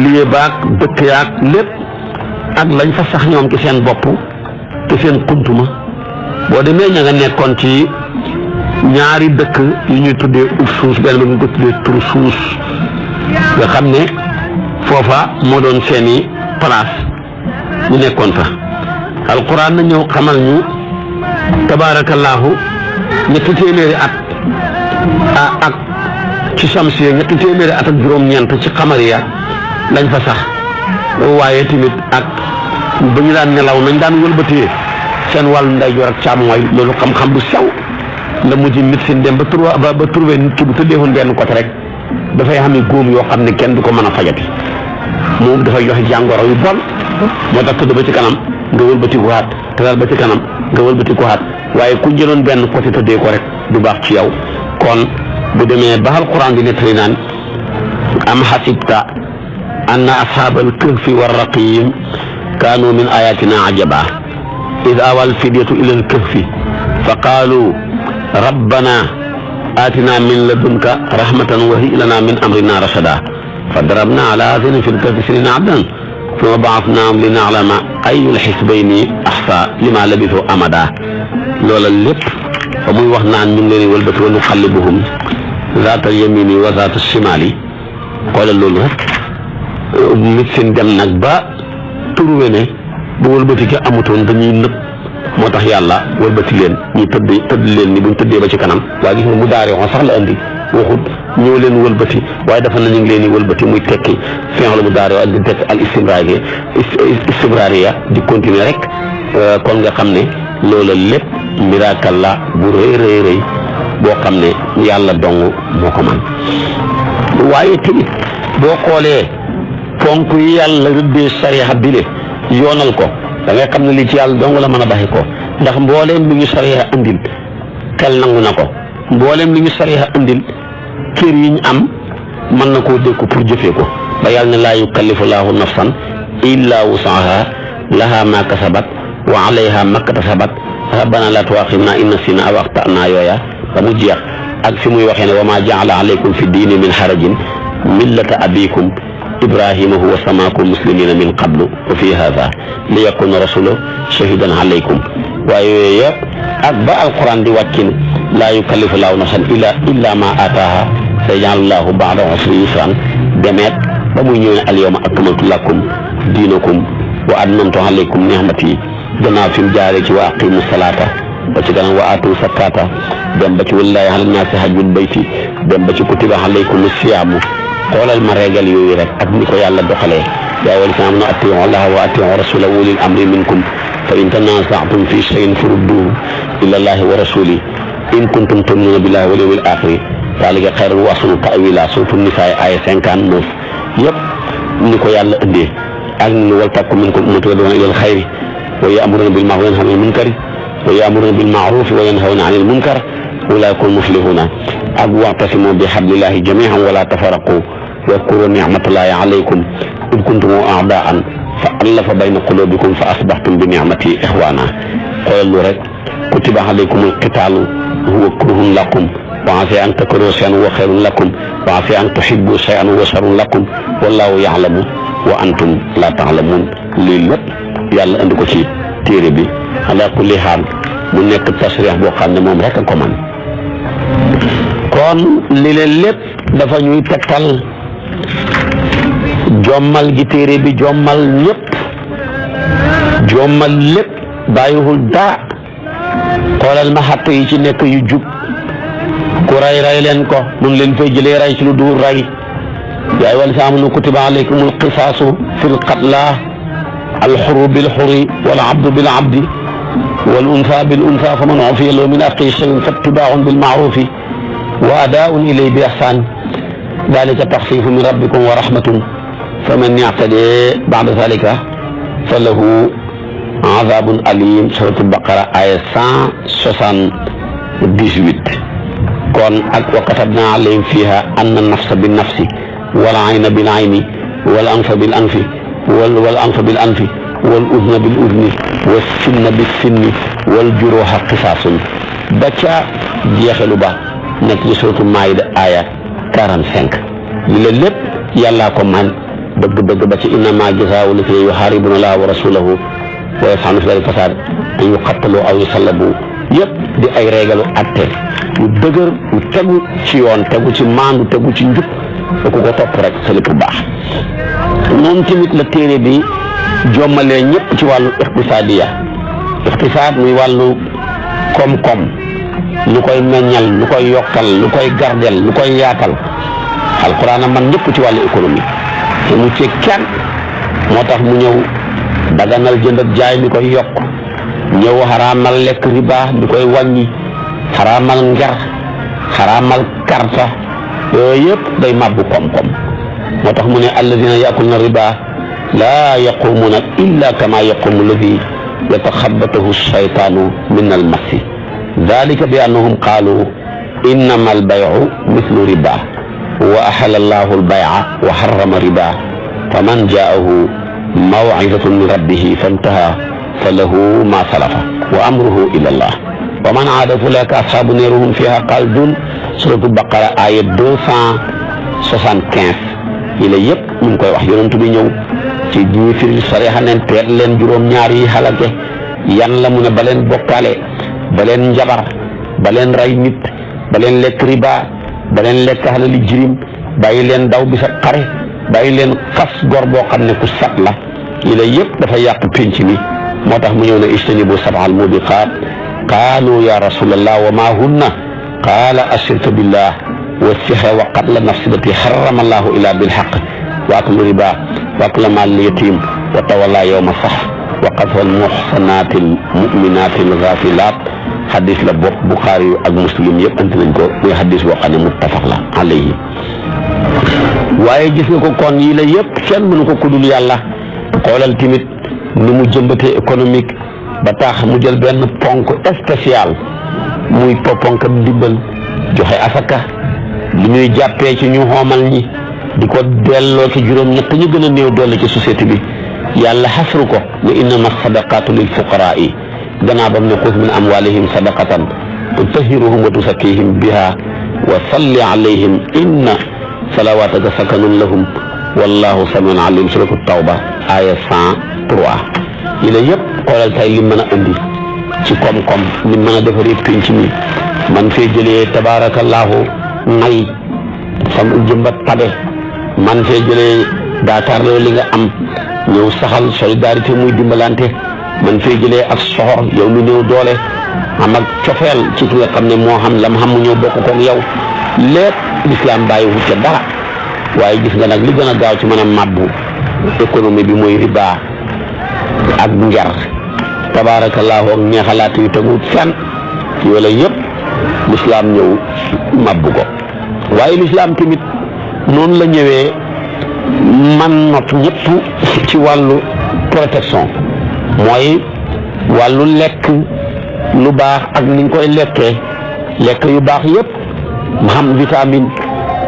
lieu baak dëkk yaak lépp ak lañ fa sax ñoom ci seen bopp te seen kuntuma boo demee ña nga nekkoon ci ñaari dëkk yu ñuy tuddee suus benn ba ñu ko tuddee tur suus nga xam ne foofa moo doon seeni place ñu nekkoon fa alquran na ñëw xamal ñu tabaarakallaahu ñetti téeméeri at ak ci samsiya ñetti téeméeri at ak juróom-ñeent ci xamariya lañ fa sax waaye tamit ak ba ñu daan nelaw nañ daan wëlbatee seen wàllu ndeyjoor ak càmmooy loolu xam-xam bu sew la mujj médecine dem ba trouvé nit ki bu tëddeewoon benn côté rek dafay xam ne góom yoo xam ne kenn du ko mën a fajati moom dafay joxe jàngoro yu bon moo tax tëdd ba ci kanam nga wëlbati ko xaat tëddal ba ci kanam nga wëlbati ko xaat waaye ku jëloon benn côté tëddee ko rek du baax ci yow kon bu demee ba alquran di nettali naan am xasibta anna ashaabal kahfi war raqim kaanu min ayatina ajaba id awal fidyatu ila al kahfi fa qaalu rabbana atina min ladunka rahmatan wa hayyi lana min amrina rashada fa darabna ala aadinihim fi lkahfi sinina addan summa ba'athnahum li na'lama ayyul xisbayni ahsa lima labisu amada loola lépp ba muy wax naan ñu ngi leen di wëlbati wa nuqallibuhum zaata yamini wa zaata shimali xoolal loolu rek médecine dem nag ba trouvé ne bu wëlbati ki amutoon dañuy nëb moo tax yàlla wëlbati leen ñu tëdd leen ni buñ tëddee ba ci kanam waaye gis nga mu daaree xoon sax la andi waxut ñëw leen wëlbati waaye dafa na ñu ngi leen di wëlbati muy tekki fi'l mu daaree ak di tekki al istimraariya di continuer rek kon nga xam ne loola lépp miracle la bu rëy boo xam ne yàlla dong moo ko man waaye tamit boo xoolee fonk yi yàlla rëddee sariya bile yoonal ko da ngay xam ne lii ci yàlla dong la mën a baxi ko ndax mbooleem li ñu sariya andil xel nangu na ko mbooleem li ñu sariya andil kër yi ñu am mën na koo dékku pour jëfee ko ba yàlla ne laa yukallifu laahu nafsan illa wusaha laha ma kasabat wa alayha maktasabat rabbana la tuaxidna in nasina aw axtana yooya ba mu jeex ak fi muy waxee ne wa ma jaala alaykum fi diini min harajin millata abikum ibrahima huwa samaakum muslimina min qablu wa fi hada li yakuna rasulu shahidan alaykum waaye yooyu yëpp ak ba alquran di wàcc ne laa yukallifu laahu nafsan illa ma ataaha sayaj'alu llahu ba'da usri yusran demeet ba muy ñëw ne alyawma akmaltu lakum diinakum wa atmamtu alaykum ni'mati gannaaw fi mu jaaree ci wa aqimu salaata ba ci gannaaw wa aatu zakata dem ba ci walillahi ala naasi hajjul bayti dem ba ci kutiba alaykum siyaamu xoolal ma régal yooyu rek ak ni ko yàlla doxalee yaa ayyuhal laziina aamanu atii'u llaaha wa atii'u rasuula wa ulil amri minkum fa in tanaaza'tum fi shay'in farudduuhu ila llaahi wa rasuulihi in kuntum tu'minuuna billaahi wal yawmil aaxiri zaalika xayrun wa ahsanu ta'wiilaa suuratu Nisaa aaya 59 yëpp ni ko yàlla indee ak ni wal takun minkum ummatun yad'uuna ilal xayri wa ya'muruuna bil ma'ruufi wa yanhawna anil munkari wa ya'muruuna bil ma'ruufi wa yanhawna anil munkar ulaa'ika humul muflihuuna ak wa'tasimuu bi hablillaahi jamii'an wa laa tafarraquu واذكروا نعمة الله عليكم إذ كنتم أعداء فألف بين قلوبكم فأصبحتم بنعمته إخوانا قال رك كتب عليكم القتال هو كره لكم وعسى أن تكرهوا شيئا وهو خير لكم وعسى أن تحبوا شيئا وهو شر لكم والله يعلم وأنتم لا تعلمون lii lépp yàlla indi ko ci téere bi ala kulli xaal mu nekk tasriix boo xam ne moom rek a ko man kon li leen lépp dafa ñuy tegtal jommal gi téere bi jommal ñëpp jommal lépp bàyyiwul daa xoolal ma xatt yi ci nekk yu jub ku ray leen ko mun leen fay jëlee ray ci lu duur ray yaa ayyuhal laziina aamanu kutiba alaykumul qisaasu fil qatla alxuru bil xuri wal abdu bil abdi wal unsa bil unsa faman ufiya lahu min axiihi shay'un fattibaaun bil ma'ruufi wa adaaun ilayhi bi ihsaan dalika taxfiifu min rabbikum wa rahmatun faman ya'tadi ba'da zalika falahu azabun alim suratul baqara aya 178 kon ak wa katabna alayhim fiha anna nafsa bin nafsi wal ayna bil ayni wal anfa bil anfi wal anfa bil anfi wal udna bil udni was sinna bis sinni wal juruha qisaasun ba ca jeexelu ba nekk ci suratul maayida aya 45 li la lépp yàllaa ko man dëgg-dëgg ba ci innama jazaa'u llaziina yuhaaribuuna llaaha wa rasuulahu wa yas'awna fil ardi fasaad an yuqattalu aw yusallabu yëpp di ay régalu atte yu dëgër yu tegu ci yoon tegu ci maandu tegu ci njub ku ko topp rek sa lépp baax. noonu tamit la téere bi jommalee ñëpp ci wàllu iqtisaad muy wàllu koom-koom lu koy meññal lu koy yokkal lu koy gardel lu koy yaatal alquran man ñëpp ci wàllu économie te mu ci kenn moo tax mu ñëw daganal jënd ak jaay mi koy yokk ñëw xaraamal lekk riba mi koy wàññi xaraamal nger xaraamal karta yooyu yëpp day màbbu koom-koom moo tax mu ne alladina yakuluna riba laa yaqumuuna illa kama yaqumu alladi yataxabatahu shaytaanu min almasi dalika bi annahum qaalu innama albaycu mislu riba wa axala allahu albayca wa xarama riba faman jaahu mawcidatun min rabbihi fantaha falahu ma salafa wa amruhu ila allah wa man aada fa ulaa'ika ashaabu naari hum fiihaa xaalidun suratu baqara aya 275 yi la yëpp ñu ngi koy wax yonent bi ñëw ci ñi firi sariha neen teet leen juróom-ñaar yi xalake yan la mu ne ba leen bokkaale ba leen njabar ba leen ray nit ba leen lekk riba ba leen lekk xalali jirim bàyyi leen daw bi sa xare bàyyi leen xas gor boo xam ne ku sat la yi la yëpp dafa yàq pénc mi moo tax mu ñëw ne ijtanibu sab'al mubiqaat qaalu ya rasulallah wa ma hunna qaala ashirku billah wa sihra wa qatla nafsi allati harrama allahu illa bilhaq wa aklu riba wa aklu maal yatim wa tawalla yawma saf wa qadfa almuhsanati almuminati alghafilat xadis la bopp Buxaari yu ak Muslim yëpp andi nañ ko muy xadis boo xam ne muttafaq la alayhi waaye gis nga ko kon yi la yëpp kenn mënu ko kudul yàlla xoolal tamit ni mu jëmbatee économique ba tax mu jël benn ponk spécial muy ponk dimbal joxe asaka li ñuy jàppee ci ñu xoomal ñi di ko delloo ci juróom-ñett ñu gën a néew doole ci société bi yàlla xasru ko ne innama sadaqatu lil fuqaraa yi gannaaw bam ne xuz min amwalihim sadaqatan tutahhiruhum wa tusakkihim biha wa salli alayhim inna salawataka sakanun lahum wallahu samiun alim suratu tawba aya 103 yi la yëpp xoolal tay li mën a indi ci koom-koom li mën a defaree pénc mi man fee jëlee tabarakallahu may sam jëmbat tabe man fee jëlee daakaar loolu li nga am ñëw saxal solidarité muy dimbalante man fee jëlee ak soxor yow mi néew doole am ak cofeel ci ki nga xam ne moo xam lam xam mu ñëw bokk koog yow lépp lislaam bàyyi wu ca dara waaye gis nga nag li gën a gaaw ci mën a màbbu économie bi mooy riba ak nger tabaarakallaahu ak neexalaat yu tegu fenn yoola yëpp lislaam ñëw màbbu ko waaye lislaam tamit noonu la ñëwee man not ñëpp ci wàllu protection mooy wàllu lekk lu baax ak ni ñu koy lekkee lekk yu baax yëpp mu xam vitamine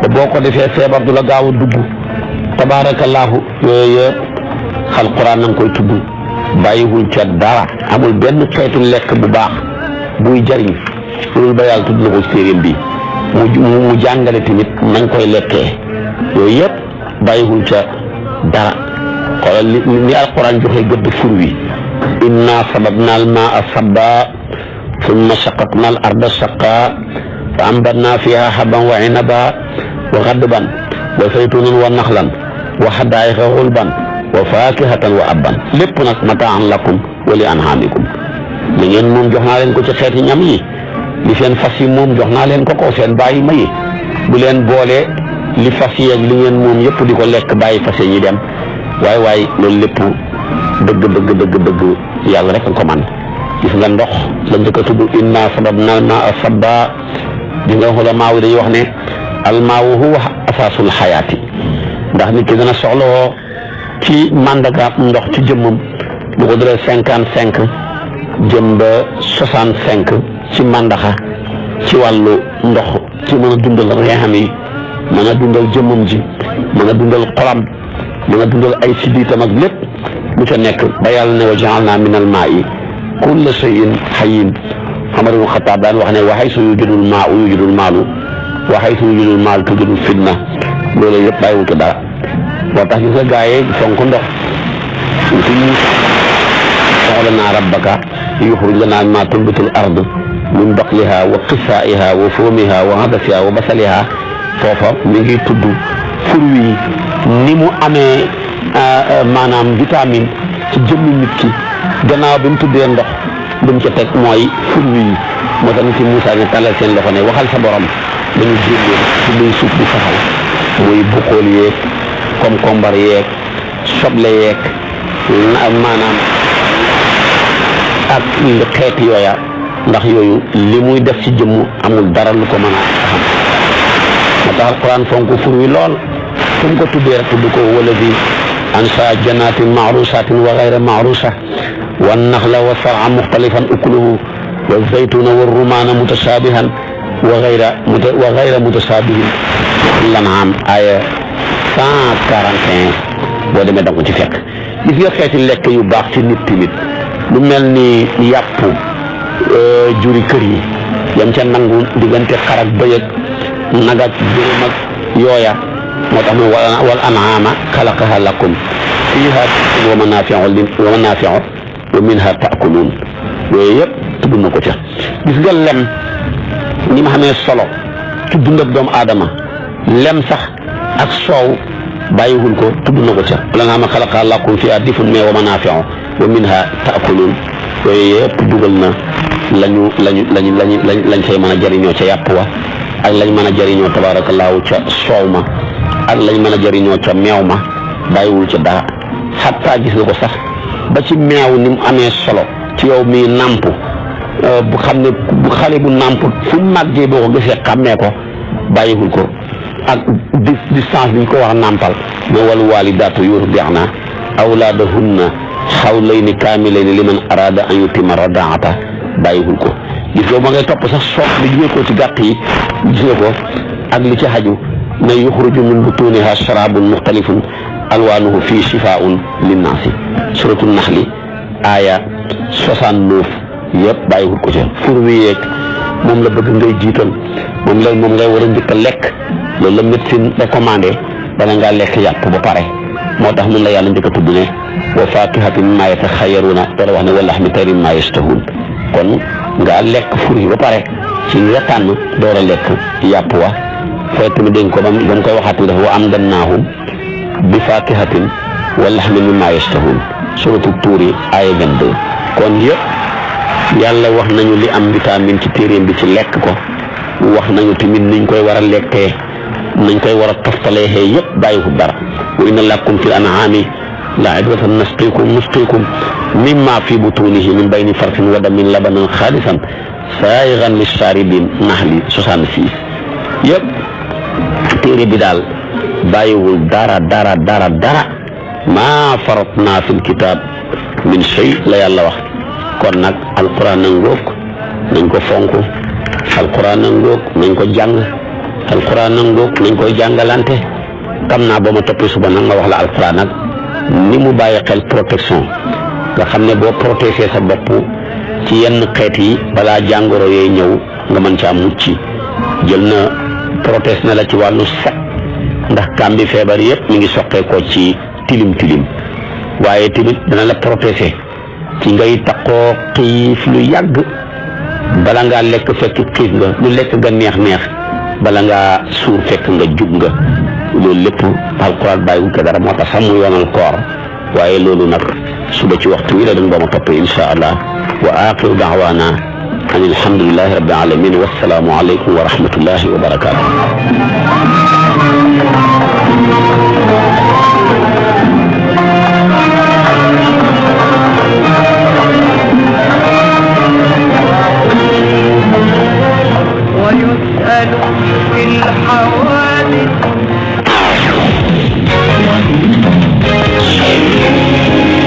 te boo ko defee feebar du la gaaw a dugg tabaarakallaahu yooyu yëpp alquran na nga koy tudd bàyyiwul ca dara amul benn xeetu lekk bu baax buy jariñ loolu ba yàlla tudd na ko séeréem bi mu jàngale tamit nañ koy lekkee yooyu yëpp bàyyiwul ca dara xoolal ni alquran joxe gëdd fur wi inna sababna al maa sabba summa shaqaqna al arda shaqqa fa ambatna fiha habban wa inaba wa ghadban wa zaytunan wa nakhlan wa hadaiqa ghulban wa fakihatan wa abban lépp nag mataan lakum wa li an'amikum li ngeen moom jox naa leen ko ci xeeti ñam yi li seen fas yi moom jox naa leen ko seen bàyyi ma yi bu leen boole li fas yi ak li ngeen moom yëpp di ko lekk bàyyi fas yi ñi dem waaye loolu lépp dëgg yàlla rek ko man gis nga ndox la njëkk a tudd inna sababna al-maa sabba di nga ulamaa yi dañuy wax ne al-maa'u huwa asaasul xayaati ndax nit ki dana soxlawoo ci màndaga ndox ci jëmmam bu ko duree 55 jëm ba 65 ci màndaxa ci wàllu ndox ci mën a dundal reexam yi mën a dundal jëmmam ji mën a dundal xolam mën a dundal ay siddiitam ak lépp lu ca nekk ba yàlla ne wa ja'alnaa min al-maa'i kulla shay'in hayyin Umar ibn Xattaab daan wax ne wa haysu yujadul maa'u yujadul maalu wa haysu yujadul maalu tujadul fitna loolu yëpp bàyyiwul ko dara moo tax gis nga gaa yi fonk ndox soxla naa rabbaka yuxrij lanaa mimmaa tunbitul ard min baqliha wa qisaiha wa foomiha wa hadasiha wa basaliha foofa mi ngi tudd fruit yi ni mu amee maanaam vitamine ci jëmmi nit ki gannaaw bi mu tuddee ndox bi mu ca teg mooy fruit yi moo tax ci Moussa ne talal seen loxo ne waxal sa borom dañu génnee ci luy suuf di saxal muy bukkool yeeg concombre yeeg soble yeeg maanaam ak xeet yooya ndax yooyu li muy def ci jëmm amul dara lu ko mën a xam moo tax alquran fonk fur wi lool fu mu ko tuddee rek tudd ko wala bi ansa jannatin maarusatin wa gayra maarusa wa naxla wa sar'a muxtalifan ukuluhu wa zaytuna wa rumana mutashabihan wa gayra mutashabihin lan'am aya 141 boo demee da nga ko ci fekk gis nga xeeti lekk yu baax ci nit tamit lu mel ni yàpp juri kër yi yam ca nangu diggante xar ak bëy ak nag ak jërëm ak yooya moo tax mu wal an'aama xalaqaha lakum fiiha wa manaafi'u wa minha ta'kuluun yooyu yëpp tudd na ko ca gis nga lem ni ma xamee solo ci dund ak doomu aadama lem sax ak soow bàyyiwul ko tudd na ko ca wala nga xam ne xalaqaha lakum fiiha dif'un wa manaafi'u wa minha ta'kuluun yooyu yëpp dugal na lañ say mën a jëriñoo ca yàpp wa ak lañ mën a jëriñoo tabaarakallaahu ca soow ma ak lañ mën a jëriñoo ca meew ma bàyyiwul ca dara xataa gis nga ko sax ba ci meew ni mu amee solo ci yow mii nàmp bu xam ne bu xale bu nàmp fu mu màggee boo ko gisee xàmmee ko bàyyiwul ko ak distance bi ñu ko wax nàmpal mais wal waalidaatu yurdi'na awlaadahunna xawlayni kaamilayni liman araada an yutimma radaata bàyyiwul ko gis nga ma ngay topp sax soog li jugee ko ci gàtt yi gis nga ko ak li ci xaju ne yuxruju min butuniha sharabun muxtalifun alwaanuhu fii shifaun linnaasi suratu naxli aaya 69 yëpp bàyyiwul ko ca fur wi yeeg moom la bëgg ngay jiital moom ngay war a njëkk a lekk loolu la médecine recommandé bala ngaa lekk yàpp ba pare moo tax mun la yàlla njëkk a tudd ne wa faakihatin mimmaa yataxayyaruuna wala wax ne wa laxmi tayrin mimmaa yashtahuun kon nga lekk fur yi ba pare ci nga tànn door a lekk yàpp wa fooy tamit dégg ko ba mu koy waxaat ni dafa wa amdannaahum bi faakihatin wa laxmin mimmaa yashtahuun suratu tuuri aaya 22 kon yëpp yàlla wax nañu li am vitamine ci téeréem bi ci lekk ko wax nañu tamit niñ koy war a lekkee nañ koy war a toftalee yëpp bàyyiwul dara wa inna lakum fil an'aami la ibratan nusqiikum mimma fi butunihi min bayni farsin wa damin labanan xaalisan saa'igan lishaaribiin naxli 66 yëpp téere bi daal bàyyiwul dara maa faratnaa fil kitaab min shay la yàlla wax kon nag alquran na ngóog nañ ko fonk alquran na ngóog nañ ko jàng alquran na ngóog nañ koy jàngalante xam naa ba ma toppee suba nag nga wax la alquran nag ni mu bàyyi xel protection nga xam ne boo protéger sa bopp ci yenn xeet yi balaa jàngoro yooyu ñëw nga mën caa mucc jël na protège na la ci wàllu set ndax kàmbi feebar yëpp mi ngi soqee ko ci tilim waaye tamit dana la protéger ci ngay takkoo xiif lu yàgg bala ngaa lekk fekk xiif nga lu lekk nga neex bala ngaa suur fekk nga jug nga loolu lépp alquran bàyyiwul ko dara moo tax sax mu yoonal koor waaye loolu nag suba ci waxtu wi la dañ dooma toppee insha allah wa axiru daawaana an alhamdulillahi rabbil alamin wassalaamu aleykum wa rahmatullahi wa barakatuh.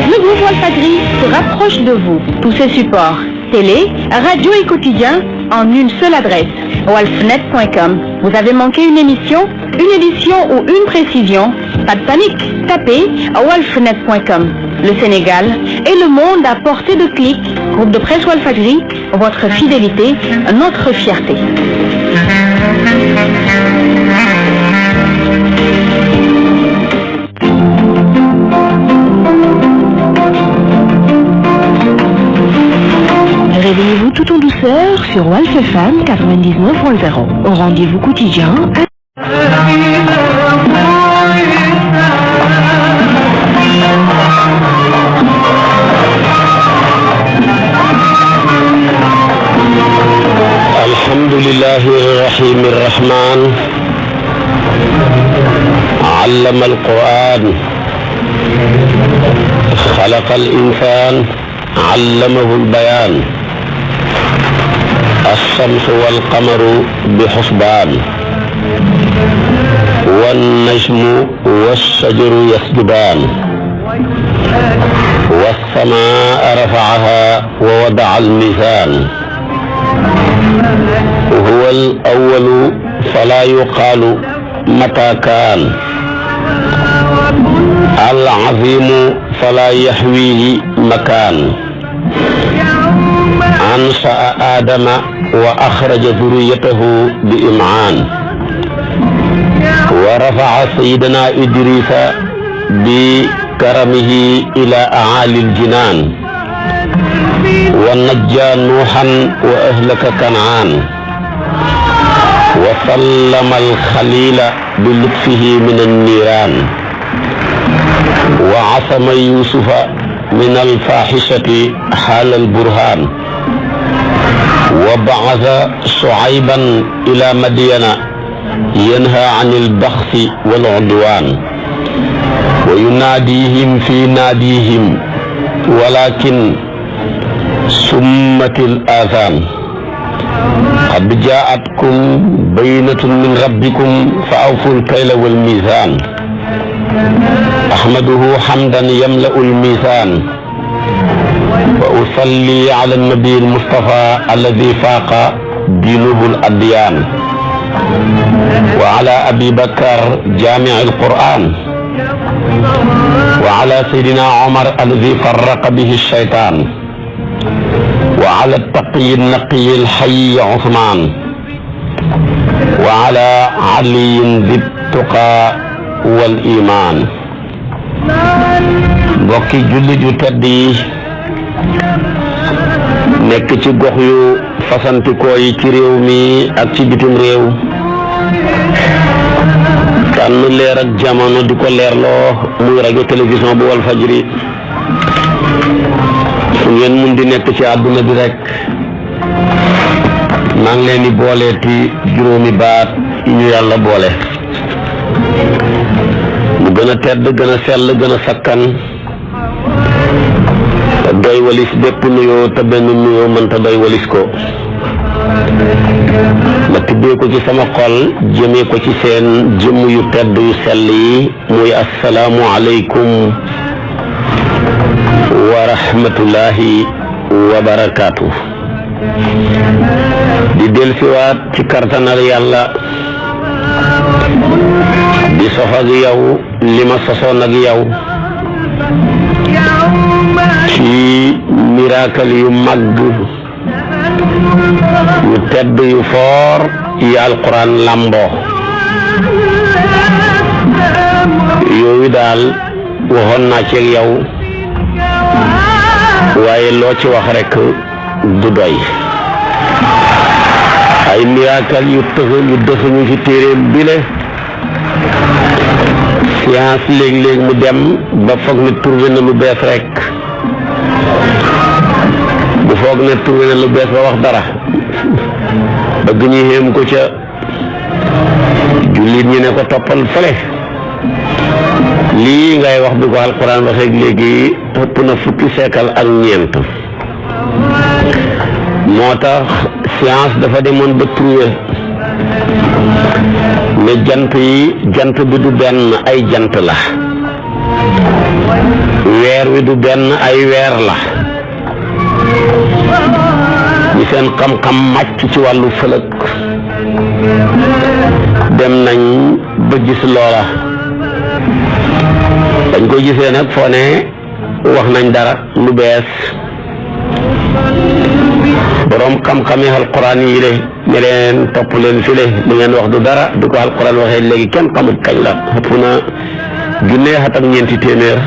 Le groupe Walfadjri se rapproche de vous. Tous ces supports, télé, radio et quotidien en une seule adresse, walfnet.com. Vous avez manqué une émission ou une précision? Pas de panique, tapez walfnet.com. Le Sénégal et le monde à portée de clic. Groupe de presse Walfadjri, votre fidélité, notre fierté. Réveillez-vous tout en douceur sur sur Walf FM 99.0. Au rendez-vous quotidien. alhamdulillahi الرحيم الرحمن علم القرآن خلق الإنسان علمه البيان الشمس والقمر بحسبان والنجم والشجر يسجدان والسماء رفعها ووضع الميزان هو الأول فلا يقال متى كان العظيم فلا يحويه مكان أنشأ آدم وأخرج ذريته بإمعان ورفع سيدنا إدريس بكرمه إلى أعالي الجنان ونجى نوحا وأهلك كنعان وسلم الخليل بلطفه من النيران وعصم يوسف من الفاحشة حال البرهان وبعث شعيبا إلى مدين ينهى عن البخس والعدوان ويناديهم في ناديهم ولكن سمت الآذان قد جاءتكم بينة من ربكم فأوفوا الكيل والميزان أحمده حمدا يملأ الميزان وأصلي على النبي المصطفى الذي فاق دينه الأديان وعلى أبي بكر جامع القرآن وعلى سيدنا عمر الذي فرق به الشيطان وعلى التقي النقي الحي عثمان وعلى علي ذي التقى والإيمان mbokki jullit yu tedd yi nekk ci gox yu fasantikoo yi ci réew mi ak ci bitim réew tànn leer ak jamono di ko leerloo muy rajo télévision bu Walfadjri fu ngeen mun di nekk ci àdduna bi rek maa ngi leen di booleeti juróomi baat yi ñu yàlla boole mu gën a tedd gën a sell gën a sakkan te doy walis bépp nuyoo te benn nuyoo mënta doy walis ko ma tibbee ko ci sama xol jëmee ko ci seen jëmm yu tedd yu sell yi muy assalaamu aleykum wa rahmatullahi wa barakaatu di dellusiwaat ci kartanal yàlla di sof ak yow li ma sosoon ak yow ci miracle yu mag yu tedd yu foor yi alquran lamboo yooyu daal waxoon naa ci ak yow waaye loo ci wax rek du doy ay miracle yu dëxëñu ci téeréem bile science léeg-léeg mu dem ba foog ne trouvé na lu bees rek bu foog ne trouvé na lu bees ba wax dara bëgg ñu xéem ko ca jullit ñi ne ko toppal fële lii ngay wax bi ko alquran waxeeg léegi ëpp na fukki seekal ak ñeent moo tax science dafa demoon ba trouvé ne jant bi du benn ay jant la weer wi du benn ay weer la ñi seen xam-xam màcc ci wàllu fëlëg dem nañ ba gis loola dañ ko gisee nag foo ne wax nañ dara lu bees boroom xam-xami alquran yi de ne leen topp leen file li ngeen wax du dara du ko alquran waxee léegi kenn xamut kañ la ëpp na junne at ak ñeenti téeméer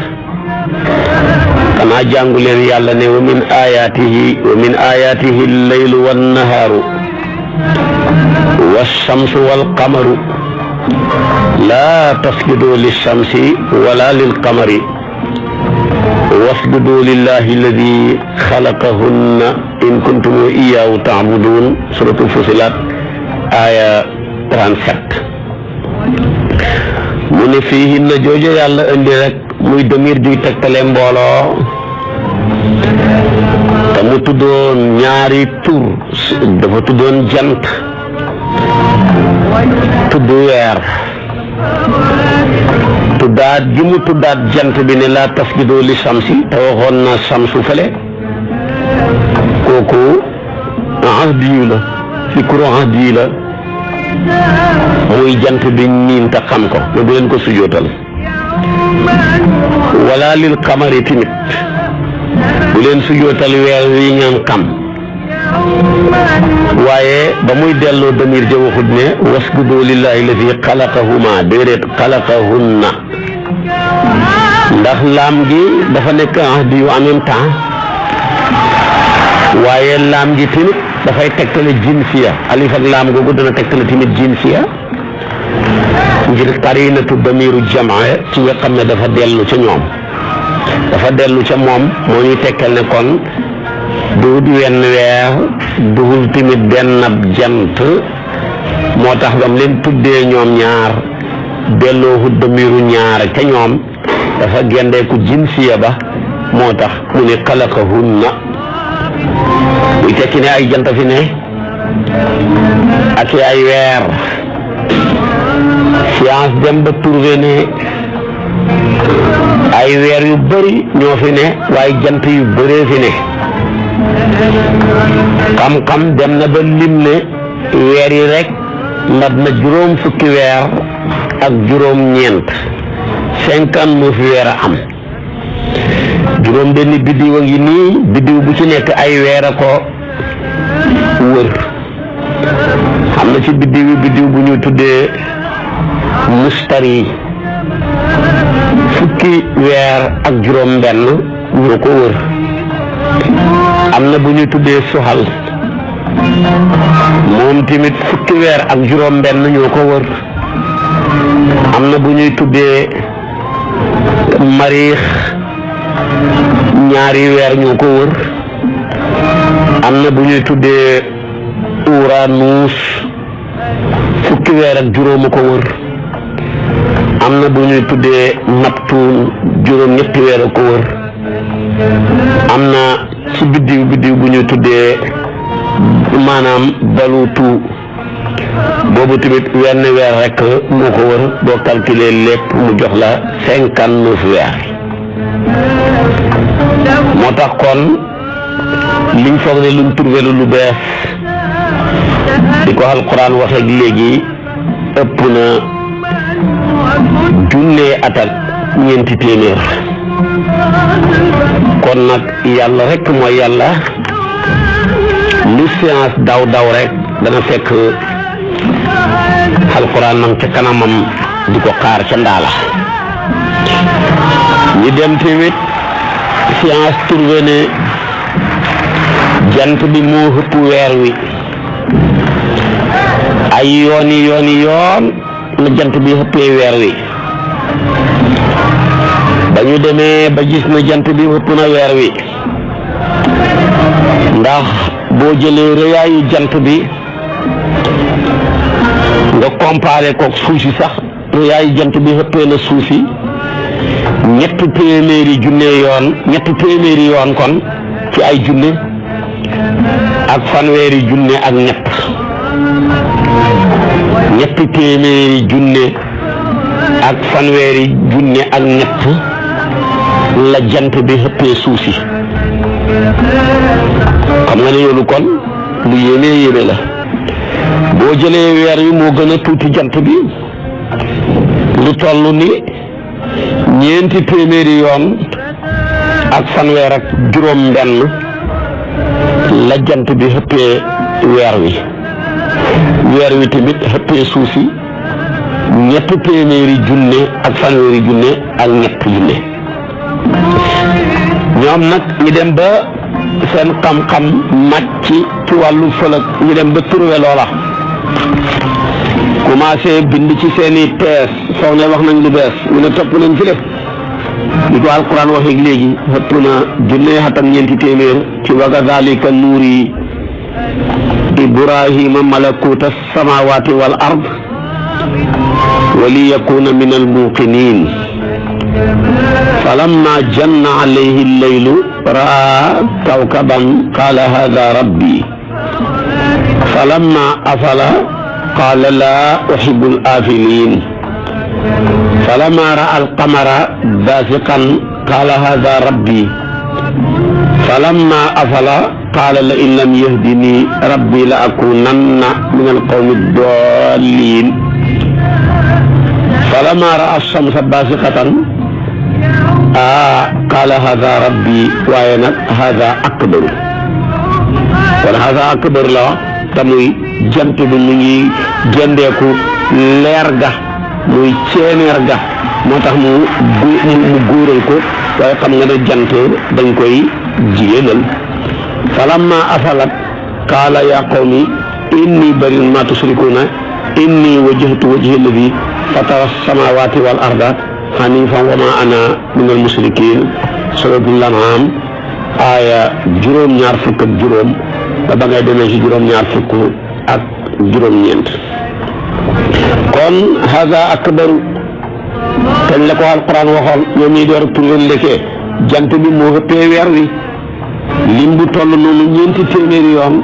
xanaa jàngu leen yàlla ne wa min ayaatihi al-laylu wan-nahaaru wash-shamsu wal-qamaru laa tasjudu lish-shamsi wala lil-qamari wasjudu lillahi alladi xalaqahunna in kuntum iyyahu ta'budun. Suratu Fusilat aya 37. mu ne fii na joojo yàlla indi rek muy demir juy tegtale mbooloo te mu tuddoon ñaari tur dafa tuddoon jant tudd weer tuddaat ji mu tuddaat jant bi ne laa tasjudu li samsi te waxoon na samsu fële kooku ahdiyu la fikru ahdiyu la muy jant bi niin te xam ko te du leen ko sujootal wala lil qamari timit bu leen sujootal weer wi ngeen xam waaye ba muy delloo damir ja waxut ne wasjudu lillahi alladi xalaqahuma déedéet xalaqahunna ndax laam gi dafa nekk ahdi yu en même temps waaye laam gi tamit dafay tegtale jinsiya alif ak laam googu dana tegtale tamit jinsiya ngir qarinatu damiru jamaa ci nga xam ne dafa dellu ca ñoom dafa dellu ca moom moo ñuy tegtal ne kon duhut wenn weer duhul tamit benn ab jant moo tax bam leen tuddee ñoom ñaar delloohu damiru ñaar ca ñoom dafa gendeeku jinsiya ba moo tax mu ne xalaqahunna muy tekki ne ay jant fi ne ak ay weer science dem ba trouvé ne ay weer yu bëri ñoo fi ne waaye jant yu bëree fi ne xam-xam dem na ba lim ne weer yi rek mat na juróom fukki weer ak juróom ñeent 59 weer a am juróom benn biddiw a ngi nii biddiw bu ci nekk ay weer a ko wër xam na ci biddiw bu ñu tuddee mustari fukki weer ak juróom benn ñoo ko wër am na bu ñu tuddee suxal moom tamit fukki weer ak juróom benn ñoo ko wër am na bu ñuy tuddee mariix ñaari weer ñoo ko wër am na bu ñuy tuddee Uranus fukki weer ak juróom ko wër am na bu ñuy tuddee Neptune juróom ñetti weer ko wër am na ci biddiw bu ñuy tuddee maanaam balutu boobu tamit wenn weer rek moo ko wër boo calculer lépp mu jox la 59 weer moo tax kon liñ foog ne luñ trouvé lu bees di ko alquran waxee léegi ëpp na junnee at ak ñeenti téeméer kon nag yàlla rek mooy yàlla lu science daw rek dana fekk alquran nag ca kanamam di ko xaar ca ndaala ñi dem tamit science trouvé ne jant bi moo ëpp weer wi ay yoon la jant bi ëppee weer wi ba ñu demee ba gis na jant bi ëpp na weer wi ndax boo jëlee rëyaayu jant bi nga comparé kook suuf si sax rëyaayu jant bi ëppee na suuf si ñetti téeméeri yoon kon ci ay junne ak fanweeri junne ak ñetti téeméeri junne ak fanweeri junne ak ñett la jant bi ëppee suuf si xam nga ne loolu kon lu yéeme la boo jëlee weer wi moo gën a tuuti jant bi lu toll ni ñeenti téeméeri yoon ak fanweer ak juróom benn la jant bi ëppee weer wi tamit ëppee suuf si ñetti téeméeri junne ak fanweeri junne ak ñett junne ñoom nag ñu dem ba seen xam-xam màcc ci wàllu fëlëg ñu dem ba trouvé loola commencé bind ci seeni tees foog ne wax nañ lu bees ñu ne topp nañ ci lépp li ko alquran waxee léegi ëpp na junne xatam ñeenti téeméer ci wa kadhalika nuuri ibrahima malakuta samawati wal ard wa li yakuna min al muqinin falamma janna alayhi al-laylu raa kawkaban qala hadha rabbi falamma afala qala la uhibbu al-afilin falamma ra'a al-qamara basiqan qala hadha rabbi falamma afala qala la in lam yahdini rabbi la akunanna min al-qawmi ad-dallin falamma ra'a ash-shamsa basiqatan qala hadha rabbi waaye nag hadha akbar wala hadha akbar la te muy jant bi mu ngi gendeeku leer ga muy ceeneer ga moo tax mu góoral ko waaye xam nga ne jant dañ koy jigéenal falamma afalat qala ya qawmi inni bari'un ma tushrikuna inni wajjahtu wajhi alladi fatara as-samawati wal arda hanifan wa ma ana min al-mushrikin suratul an'am aaya juróom-ñaar fukk ak juróom ba ba ngay demee ci juróom-ñaar fukk ak juróom-ñeent kon haza akbaru kañ la ko alquran waxoon ñoom ñi door pour leen lekkee jant bi moo ëppee weer wi lim bu toll noonu ñeenti téeméeri yoon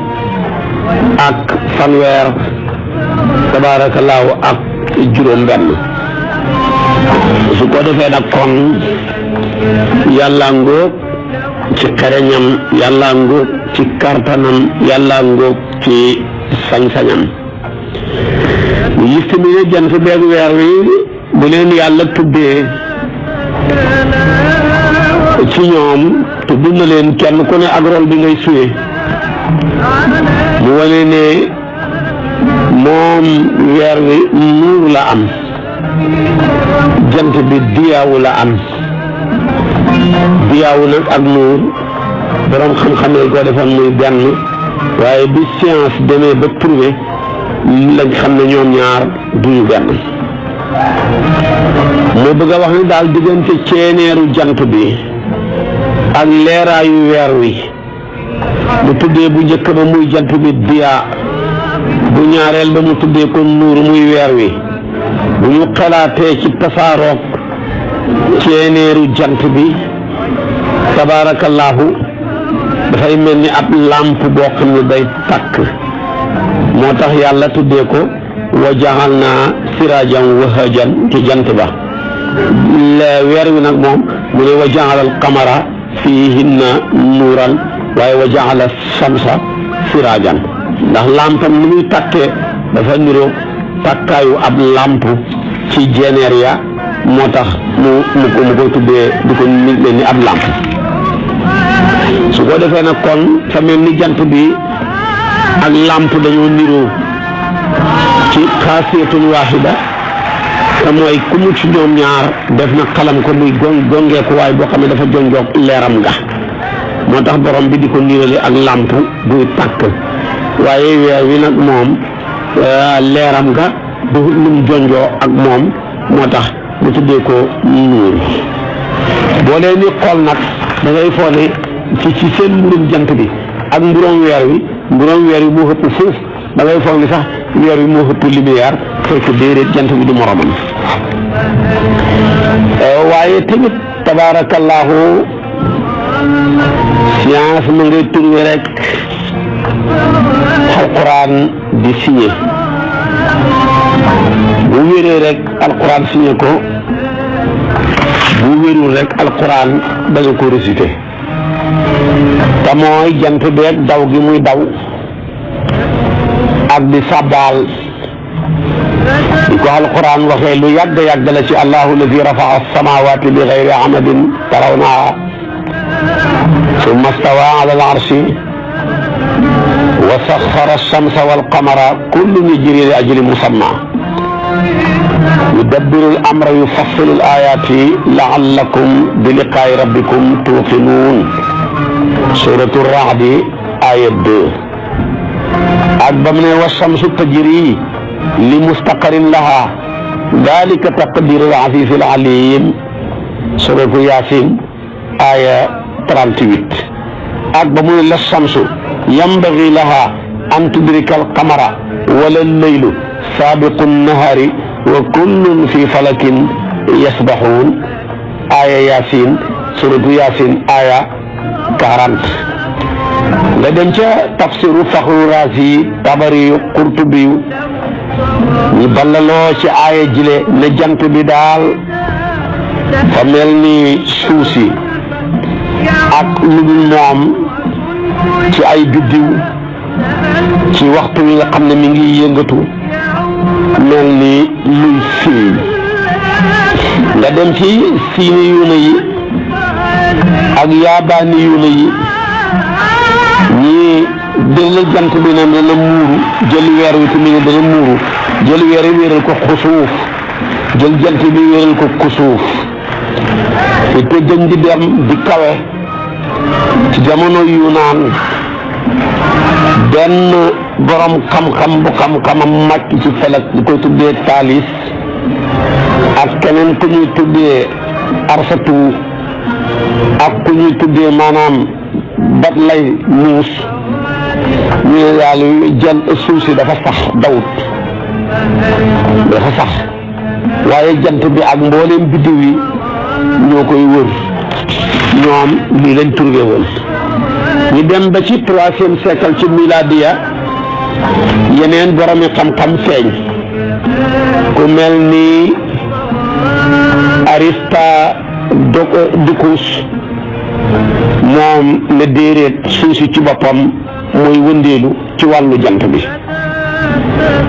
ak fanweer tabaarakallaahu ak juróom benn su ko defee nag kon yàlla ngóog ci xereñam yàlla ngóog ci kartanam yàlla ngóog ci sañ-sañam bu yistamine jant beeg weer wi bu leen yàlla tuddee ci ñoom tudd na leen kenn ku ne ak rôle bi ngay suyee mu wane ne moom weer wi nuur la am jant bi diyaawu la am diyaawu nag ak nuur borom xam-xam yi ko defoon muy benn waaye bi science demee ba prouvé lañ xam ne ñoom ñaar duñu benn moo bëgg a wax ni daal diggante ceeneeru jant bi ak leeraayu weer wi mu tuddee bu njëkk ba muy jant bi diyaa bu ñaareel ba mu tuddee ko nuur muy weer wi bu ñu xalaatee ci tasaaroog ceeneeru jant bi tabaarakallaahu dafay mel ni ab làmp boo xam ne day takk moo tax yàlla tuddee ko wa ja'alna sirajan wahajan ci jant ba weer wi nag moom mu ne wa ja'ala al qamara fiihinna nuuran waaye wa ja'ala shamsa sirajan ndax làmpam ni muy takkee dafa niroo takkaayu ab làmp ci jeneer ya moo tax mu koy tuddee di ko mel ni ab làmp su ko defee nag kon fa mel ni jant bi ak làmp dañoo niroo ci xaasiyatun waahida te mooy ku mu ci ñoom ñaar def na xalam ko muy gongeeku waaye boo xam ne dafa jonjoog leeram nga moo tax borom bi di ko nirale ak làmp buy tàkk waaye weer wi nag moom leeram nga du lum jonjoo ak moom moo tax mu tuddee ko nuur boo leen ni xool nag da ngay foog ne ci seen mburum jant bi ak mburoom weer wi moo ëpp fuuf da ngay foog ni sax weer wi moo ëpp lumière fekk déedéet jant bi du moromam waaye tamit tabaarakallaahu science ma ngay turwe rek alquran di signé bu wéree rek alquran signé ko bu wérul rek alquran dañu ko récité te mooy jant beeg daw gi muy daw ak di sabbaal di ko alquran waxee lu yàgg yàgg la ci allahu alladi rafaa alsamawati bi gayri amadin tarawnaha summa stawa ala al arshi wa saxara alchamsa walqamara kullun yajri li ajli musamma yudabbiru al-amra yufassilu al-ayati la'allakum bi liqaa'i rabbikum tuuqinuun suratu Ra'd aya 2 ak ba mu ne wa shamsu tajri li mustaqarrin laha dalika taqdiru al-aziz al-alim suratu Yaasin aya 38 ak ba mu ne la shamsu yanbaghi laha an tudrika al-qamara wala al-laylu saabiqu an-nahaari wa kullun fi falakin yasbahuun aya Yaasin suratu Yaasin aya 40 nga dem ca tafsiru Faxru Raazi Tabari Qurtubi ñu ballaloo ci aaya jile ne jant bi daal fa mel ni suuf si ak lu dul moom ci ay biddiw ci waxtu wi nga xam ne mi ngi yëngatu mel ni luy siiñ nga dem ci siini yuuna yi ak yaabaani yuuna yi ñii dëll jant bi ne dana muuru jël weer wi tamit ne dana muuru jël weer wi wéeral ko xusuuf jël jant bi wéeral ko kusuuf te gën di dem di kawe ci jamono Yunaan benn borom xam-xam bu xam-xamam màcc ci felak di koy tuddee Taalis ak keneen ku ñuy tuddee Arsatu ak ku ñuy tuddee maanaam Batlay Muus ñu ne daal jël suuf si dafa sax dawut dafa sax waaye jant bi ak mbooleem biddiw yi ñoo koy wër ñoom lii lañ trouvé woon ñu dem ba ci 3e siècle ci miladiya yeneen boromi xam-xam feeñ ku mel ni Aristarchus moom ne déedéet suuf si ci boppam mooy wëndeelu ci wàllu jant bi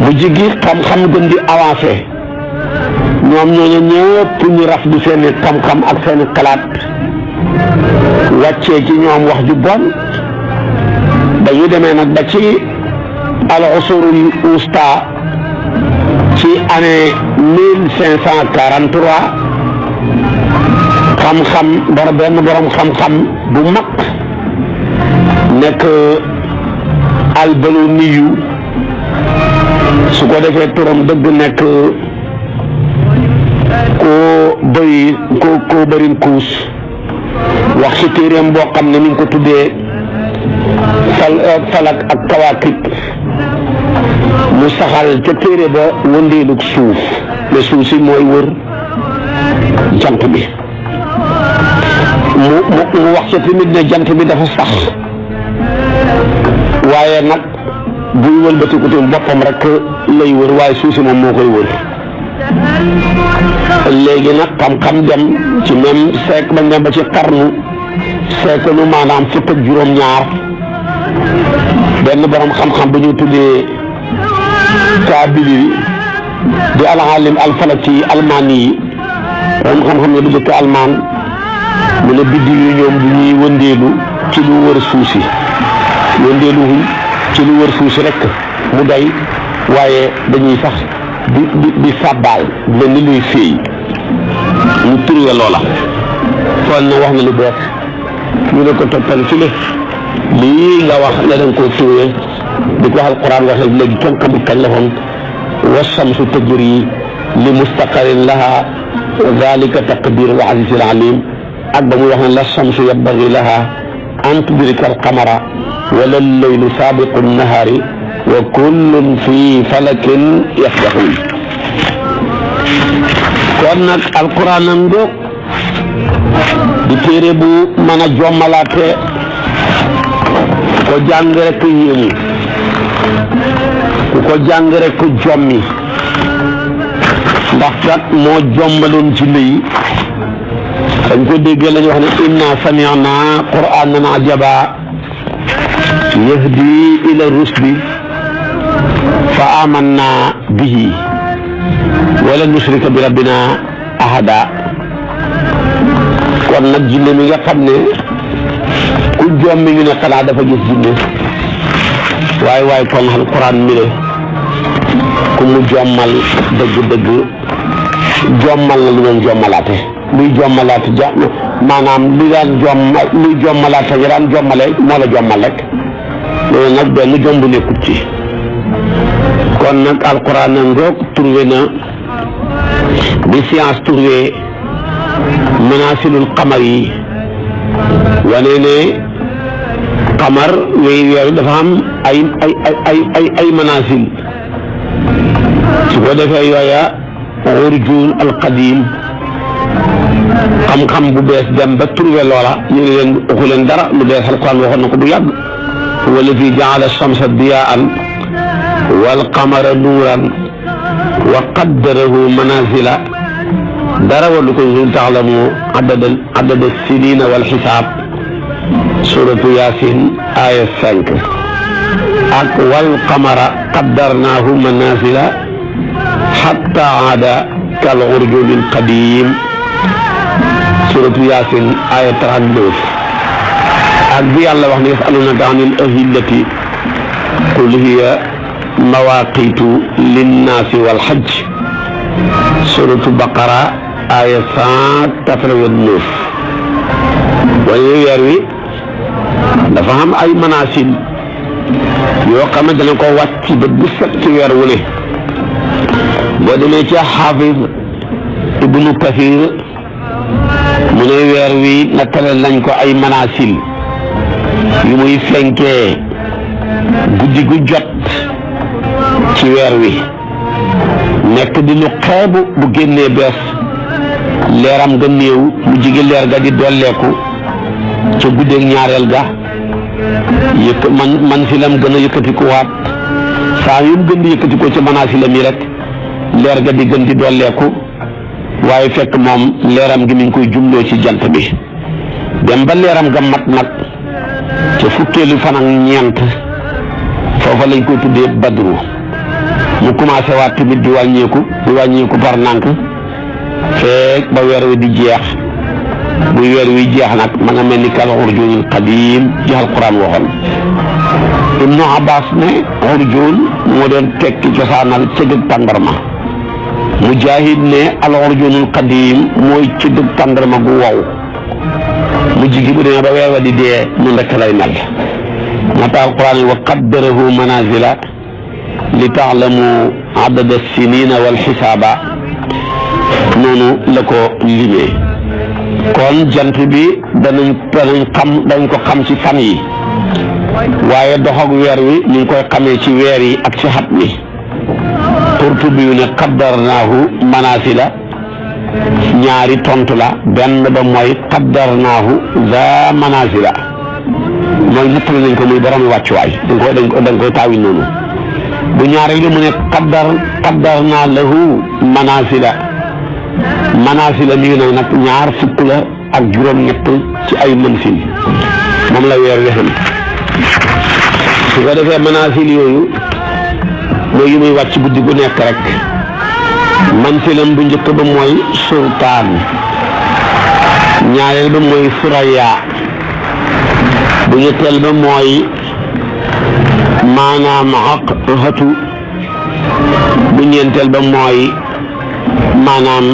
bu jigi xam-xam gën di avancé ñoom ñooñu ñëpp ñu raf du seeni xam-xam ak seeni xalaat wàccee ci ñoom wax ju bon dañu demee nag ba ci al-usurul wusta ci année 1543 xam-xam benn borom xam-xam bu mag nekk Albaloniyu su ko defee turam dëgg nekk koo bërin kuus wax ci téeréem boo xam ne ni nga ko tuddee falak ak kawaakib mu saxal ca téere ba wëndeelug suuf ne suuf si mooy wër jant bi mu wax ca tamit ne jant bi dafa sax waaye nag buy wëlbatiku tamit boppam rek lay wër waaye suuf si moom moo koy wër léegi nag xam-xam dem ci même siècle ba dem ba ci qarnu siècle nu maanaam fukk ak juróom-ñaar benn borom xam-xam bu ñu tuddee Kaabili di al-alim al-falaki almaani yi borom xam-xam ne du dëkk almaan mu ne biddiw yi ñoom du ñuy wëndeelu ci lu wër suuf si wëndeelu ci lu wër suuf si rek mu doy waaye dañuy sax di sàbbaal mel ni luy féey ñu turwe loola kon na wax na lu bees ñu ne ko toppal ci le lii nga wax ne danga koo turwe di ko alquran waxee léegi kenn xamul kañ la woon wa shamsu tajri li mustaqarrin laha dalika taqdiru al-aziz al-alim ak ba muy wax ne la shamsu yanbaghi laha an tudrika al-qamara wala al-laylu sabiqu an-nahari wa kullun fi falakin yasbahun kon nag alquran am ngoog di téere bu mën a jommalaate ko jàng rek yéemu ku ko jàng rek jommi ndax kat moo jombaloon ci lii dañ ko déggee lañu wax ne inna sami'na qur'anan ajaba yahdi ila rusdi fa amanna bihi wala nusrika bi rabbina ahada kon nag jinne mi nga xam ne ku jommi ñu ne xanaa dafa gis jinne waaye kon alquran mi ne ku mu jommal dëgg-dëgg jommal na lu doon jommalaate luy jommalaate maanaam li daan luy jommalaate nga daan jommale moo la jommal rek loolu nag benn jomb nekkut ci kon nag alquran na ngoog trouvé na bi science trouvé manasilul xamar yi wane ne xamar weer dafa am ay manasil su ko defee yooya urjun alqadim xam-xam bu bees dem ba trouvé loola ñu ngi leen waxu leen dara lu bees alquran waxoon na ko bu yàgg huwa alladi jaala shamsa diyaan wal qamara nuuran wa qaddarahu manazila dara walu ko ñu taalamu adada sinina wal xisaab suratu yasin aya 5 ak wal qamara qaddarnaahu manazila hatta aada kal urjunil qadim suratu yasin aya 39 ak bi yàlla wax ne yasalunaka anil ahillati qul hiya mawaqitu linnaasi wal hajj suratu baqara aya 189 waaye weer wi dafa am ay manasil yoo xam ne dana ko wàcc ba bu set ci weer wu ne boo demee ci xaafis ibnu kathir mu ne weer wi nattale nañ ko ay manasil yu muy fenkee guddi gu jot ci weer wi nekk di lu xeebu bu génnee bees leeram nga néew mu jigi leer ga di dolleeku ca guddeeg ñaareel ga man filam gën a yëkkatikuwaat saa yu mu gën di yëkkatikoo ca manaasilam yi rek leer ga di gën di dolleeku waaye fekk moom leeram gi mi ngi koy jumloo ci jant bi dem ba leeram ga mat nag ca fukkeelu fan ak ñeent foofa lañ koy tuddee badru mu commencé waat tamit di wàññeeku par nànk feek ba weer wi di jeex bu weer wi jeex nag ma nga mel ni kal urjunil qadim ci alquran waxoon ibnu abbas ne urjun moo doon tekki cosaanal cëgëg tàndarma mujahid ne al urjunil qadim mooy cëgëg tàndarma gu wow mu jigi bu demee ba weer wa di dee mu ndekk lay mel moo tax alquran wa qaddarahu manazila li taalamu adada sinina wal xisaaba noonu la ko limee kon jant bi dañ ko xam ci fan yi waaye dox ak weer wi ñu ngi koy xamee ci weer yi ak ci xat mi Qurtubi yu ne qaddarnaahu manasila ñaari tontu la benn ba mooy qaddarnaahu za manasila mooy nattale nañ ko muy borom wàccuwaay dañ koy taawil noonu bu ñaareel bi mu ne qaddarnaa lahu manasila mi ngi nag ñaar fukk la ak juróom-ñett ci ay mansil moom la weer wi xam su ko defee manaasil yooyu mooy yu muy wàcc guddi gu nekk rek mansilam bu njëkk ba mooy sultaan ñaareel ba mooy suraya bu ñetteel ba mooy maanaam xatu bu ñeenteel ba mooy maanaam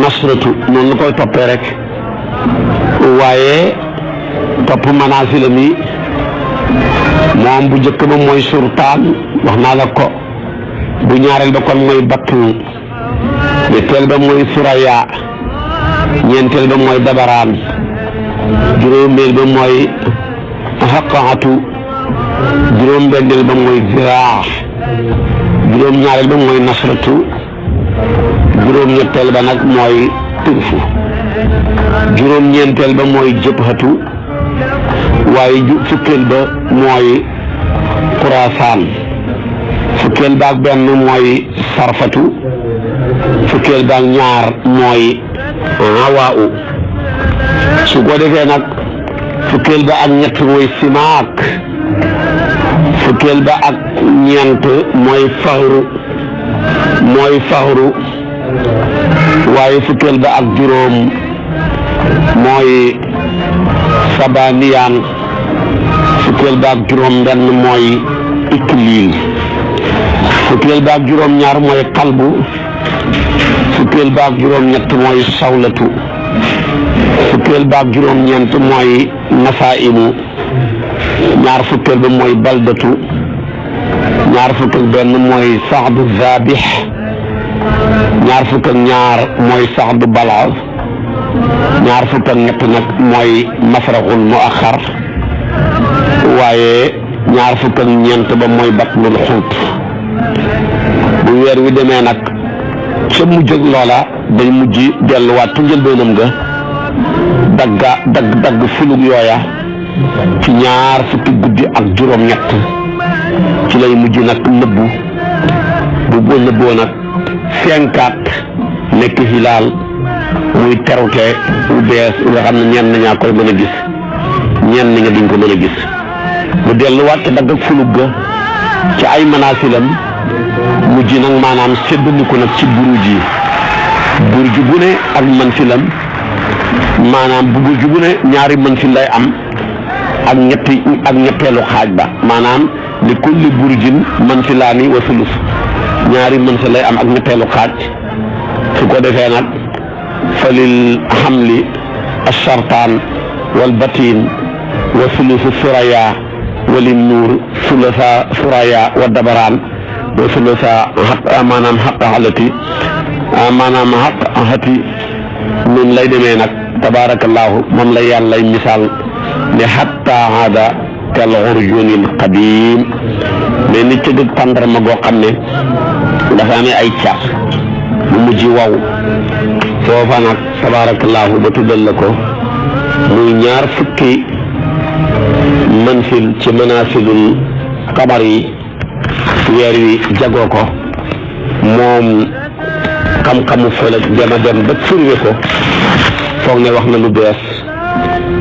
nasratu noonu la koy toppee rek waaye topp manasilam yi moom bu njëkk ba mooy sultaan wax naa la ko bu ñaareel ba kon mooy battu ñetteel ba mooy suraya ñeenteel ba mooy dabaraan juróomeel ba mooy xaqaatu juróom-benneel ba mooy ziraa juróom-ñaareel ba mooy nasratu juróom-ñetteel ba nag mooy turfu juróom-ñeenteel ba mooy jëbhatu waaye fukkeel ba mooy kurasaan fukkeel ba ak benn mooy sarfatu fukkeel ba ak ñaar mooy hawaa su ko defee nag fukkeel ba ak ñett mooy simaak fukkeel ba ak ñeent mooy faxru waaye fukkeel ba ak juróom mooy sabaniyaan fukkeel ba ak juróom benn mooy ikliil fukkeel ba ak juróom ñaar mooy qalbu fukkeel baak juróom-ñett mooy sawlatu fukkeel baak juróom-ñeent mooy nasaimu ñaar fukkeel ba mooy baldatu ñaar fukk ak benn mooy saxdu zabix ñaar fukk ak ñaar mooy saxdu balaas ñaar fukk ak ñett nag mooy masraxul muaxar waaye ñaar fukk ak ñeent ba mooy batlul xuut bu weer wi demee nag ca mujj ak loola day mujj delluwaat ci njëlbeenam ga dagg fulug yooya ci ñaar fukki guddi ak juróom-ñett ci lay mujj nag nëbbu bu nëbboo nag fenkaat nekk hilaal muy terute bu bees nga xam ne ñenn ñaa koy mën a gis ñenn ña duñ ko mën a gis mu delluwaat ci dagg ak fulug ga ci ay manasilam mujj nag maanaam séddaniku nag ci burj bu ne ak mansilam maanaam bu burj bu ne ñaari mansil lay am ak ñetteelu xaaj ba maanaam li kulli burjin mansilaani wa sulus ñaari mansil lay am ak ñetteelu xaaj su ko defee nag falil xamli ashartaan wal batiin wa sulusu suraya walin nuur sulusa suraya wa dabaraan wa sulusa maanaam xaq xati noonu lay demee nag tabaarakallaahu moom la yàlla lay misaal ne xatta hada kal urjunil qadim mais ni ci dëgg tàndarma goo xam ne dafa amee ay car mu mujj waw foofa nag tabaarakallaahu ba tuddal la ko muy ñaar fukki mansil ci manasilul xabar yi weer wi jagoo ko moom xam-xamu fëlëg dem ba turwe ko foog ne wax na lu bees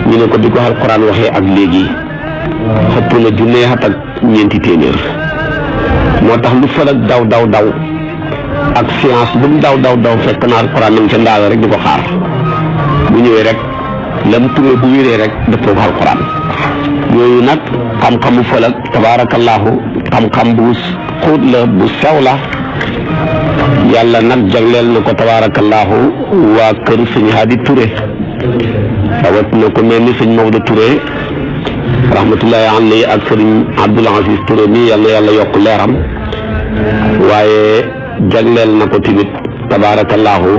ñu ne ko di ko alquran waxee ak léegi xëpp na junne at ak ñeenti téeméer moo tax lu fëlëg daw ak science bu mu daw fekk na alquran nañ ca ndaala rek di ko xaar bu ñëwee rek lam turwe bu wéree rek dëppoo ko alquran yooyu nag xam-xamu fëlëg tabaarakallaahu xam-xam bu xóot la bu sew la yàlla nag jagleel na ko tabaarakallaahu waa kër sëñ Hadi Touré rawat na ko mel ni sëñ Maodo Touré rahmatullahi alayhi ak sëriñ Abdoul Aziz Touré nii yal na yàlla yokk leeram waaye jagleel na ko tamit tabaarakallaahu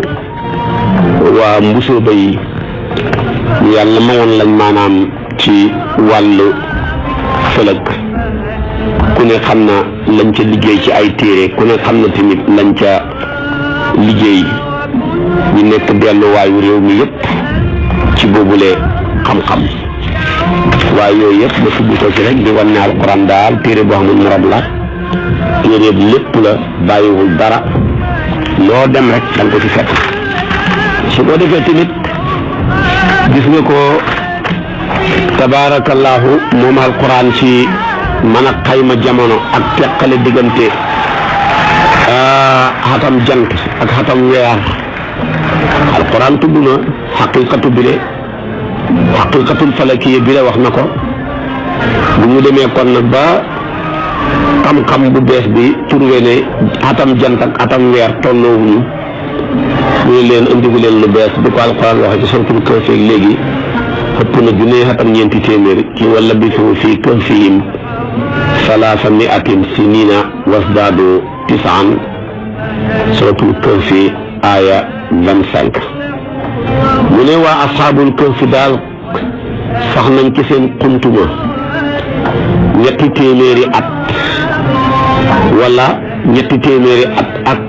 waa mbusooba yi yàlla mawoon lañ maanaam ci wàllu fëlëg ku ne xam na lañ ca liggéey ci ay téere ku ne xam na tamit lañ ca liggéey ñu nekk delluwaayu réew mi yëpp ci boobule xam-xam waaye yooyu yëpp ba tudd ko ci rek di wan ne alquran daal téere boo xam ne murab la téere lépp la bàyyiwul dara loo dem rek da nga ko ci fekk su ko defee tamit gis nga ko tabaarakallaahu moom alquran ci mën a xayma jamono ak teqale diggante xatam jant ak xatam weer alquran tudd na xaqiqatul falakiya bi la wax na ko bu ñu demee kon nag ba xam-xam bu bees bi turwe ne xatam jant ak xatam weer tolloowuñu ñu leen indigu leen lu bees bi ko alquran waxee ci suratul Kahf léegi ëpp na junne xatam ñeenti téeméer ci wala bisu fii kahfihim salaasa miatin sinina wasdaadu tisaan suratul Kahfi aaya 25 mu ne waa asxaabul Kahfi daal sax nañ ci seen xuntuma ñetti téeméeri at wala ñetti téeméeri at ak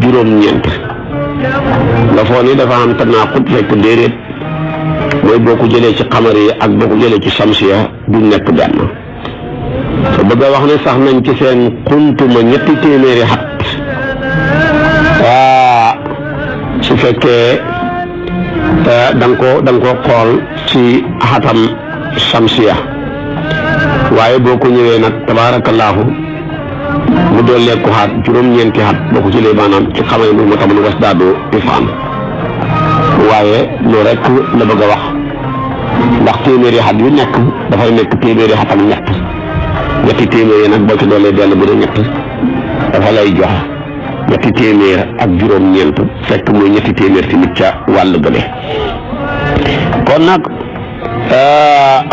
juróom-ñeent nga foo ni dafa am tanaaxut fekk déedéet mooy boo ko jëlee ci xamar yi ak boo ko jëlee ci samsiya du nekk benn so bëgg a wax ne sax nañ ci seen xuntuma ñetti téeméeri at su fekkee da nga ko xool ci xatam samsiya waaye boo ko ñëwee nag tabaarakallaahu mu doolee ko xaat juróom-ñeenti xat boo ko jëlee maanaam ci xamay nu moo tax mu was daadoo ifaan waaye loolu rek la bëgg a wax ndax téeméeri xat yu nekk dafay nekk téeméeri xat ak ñetti téeméeri nag boo ci doolee benn bu ne ñett dafa lay jox ñetti téeméer ak juróom-ñeent fekk muy ñetti téeméer tamit ca wàll bële kon nag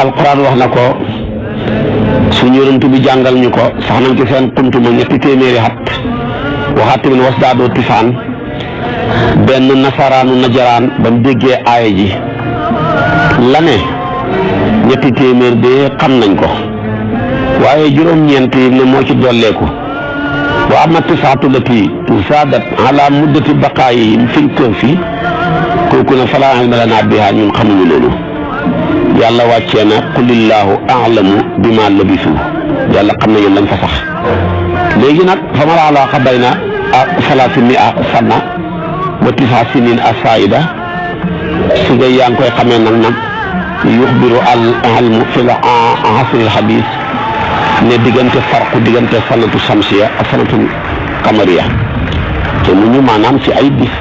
alquran wax na ko suñu yonent bi jàngal ñu ko sax nañ ci seen kuntuma ñetti téeméeri xat waxaat tamit wasdaadoo tisaan benn nasaraanu najaraan ba mu déggee aaya ji la ne ñetti téeméer de xam nañ ko waaye juróom-ñeent yi ne moo ci dolleeku wa amma tisaatu lati zaadat ala muddati baqaayihim fil kahfi kooku ne falaa ilma lanaa bihaa ñun xamuñu loolu yàlla wàccee na qulillaahu a'lamu bimaa labisu yàlla xam na ñun lañ fa sax léegi nag fa ma laa alaaqa bayna salaasi mi'a sanna wa tisaa siniin as-saa'ida su dee yaa ngi koy xamee nag yuxbiru al ilmu fil asri al hadiis ne diggante farqu diggante sanatu samsiya ak sanatu kamariya te mu ñu maanaam ci ay bis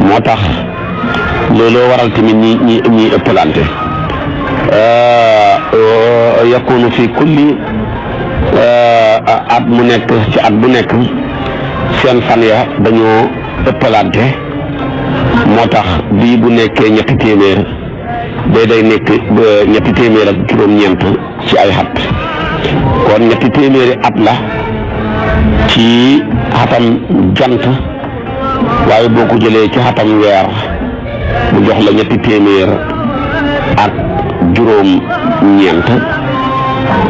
moo tax looloo waral tamit ñi ëppalante yakunu fi kulli at mu nekk ci at bu nekk seen fan ya dañoo ëppalante moo tax bii bu nekkee ñetti téeméer day nekk ñetti téeméer ak juróom-ñeent ci ay xat kon ñetti téeméeri at la ci xatam jant waaye boo ko jëlee ci xatam weer mu jox la ñetti téeméer ak juróom-ñeent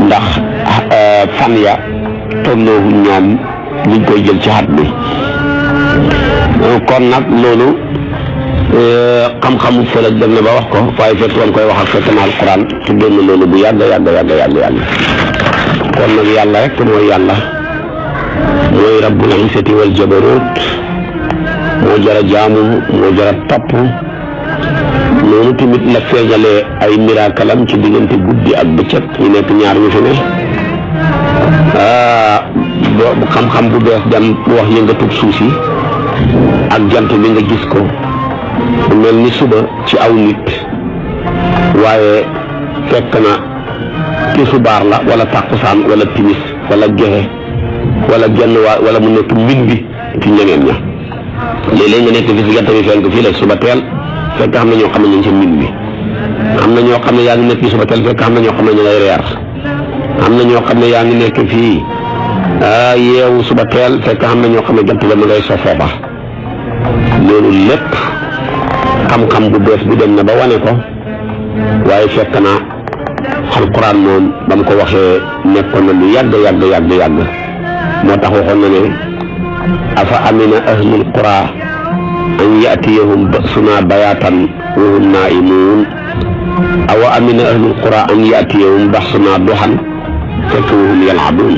ndax fan ya tolloowu ñoom liñ koy jël ci xat bi kon nag loolu xam-xamu fëlëg dem na ba wax ko waaye fekk woon koy wax ak fekk na alquran te doon na loolu bu yàgg kon nag yàlla rek mooy yàlla mooy rabbul izzati wal jabarut moo jara jaamu moo jara topp noonu tamit la feeñalee ay miraakalam ci diggante guddi ak bëccëg ñu nekk ñaar ñu fi ne bu xam-xam bu bees dem wax yëngatub suuf si ak jant bi nga gis ko mel ni suba ci aw nit waaye fekk na tisbaar la wala takkusaan wala timis wala gexe wala genn wala mu nekk min bi ci ñeneen ña léeg-léeg nga nekk fi si jant bi fenk fii la suba teel fekk xam na ñoo xam ne ñu ngi ci min bi am na ñoo xam ne yaa ngi nekk fii suba teel fekk xam na ñoo xam ne ñu ngay reer am na ñoo xam ne yaa ngi nekk fii yeewu suba teel fekk xam na ñoo xam ne jant la mu ngay so foofa loolu lépp xam-xam bu bees bi dem na ba wane ko waaye fekk na alquran moom ba mu ko waxee nekkoon na lu yàgg moo tax waxoon na ne afa amina ahlul qura an yatiyahum basuna bayatan wa hum naimun awa amina ahlul qura an yatiyahum basuna duhan fekk wa hum yalabun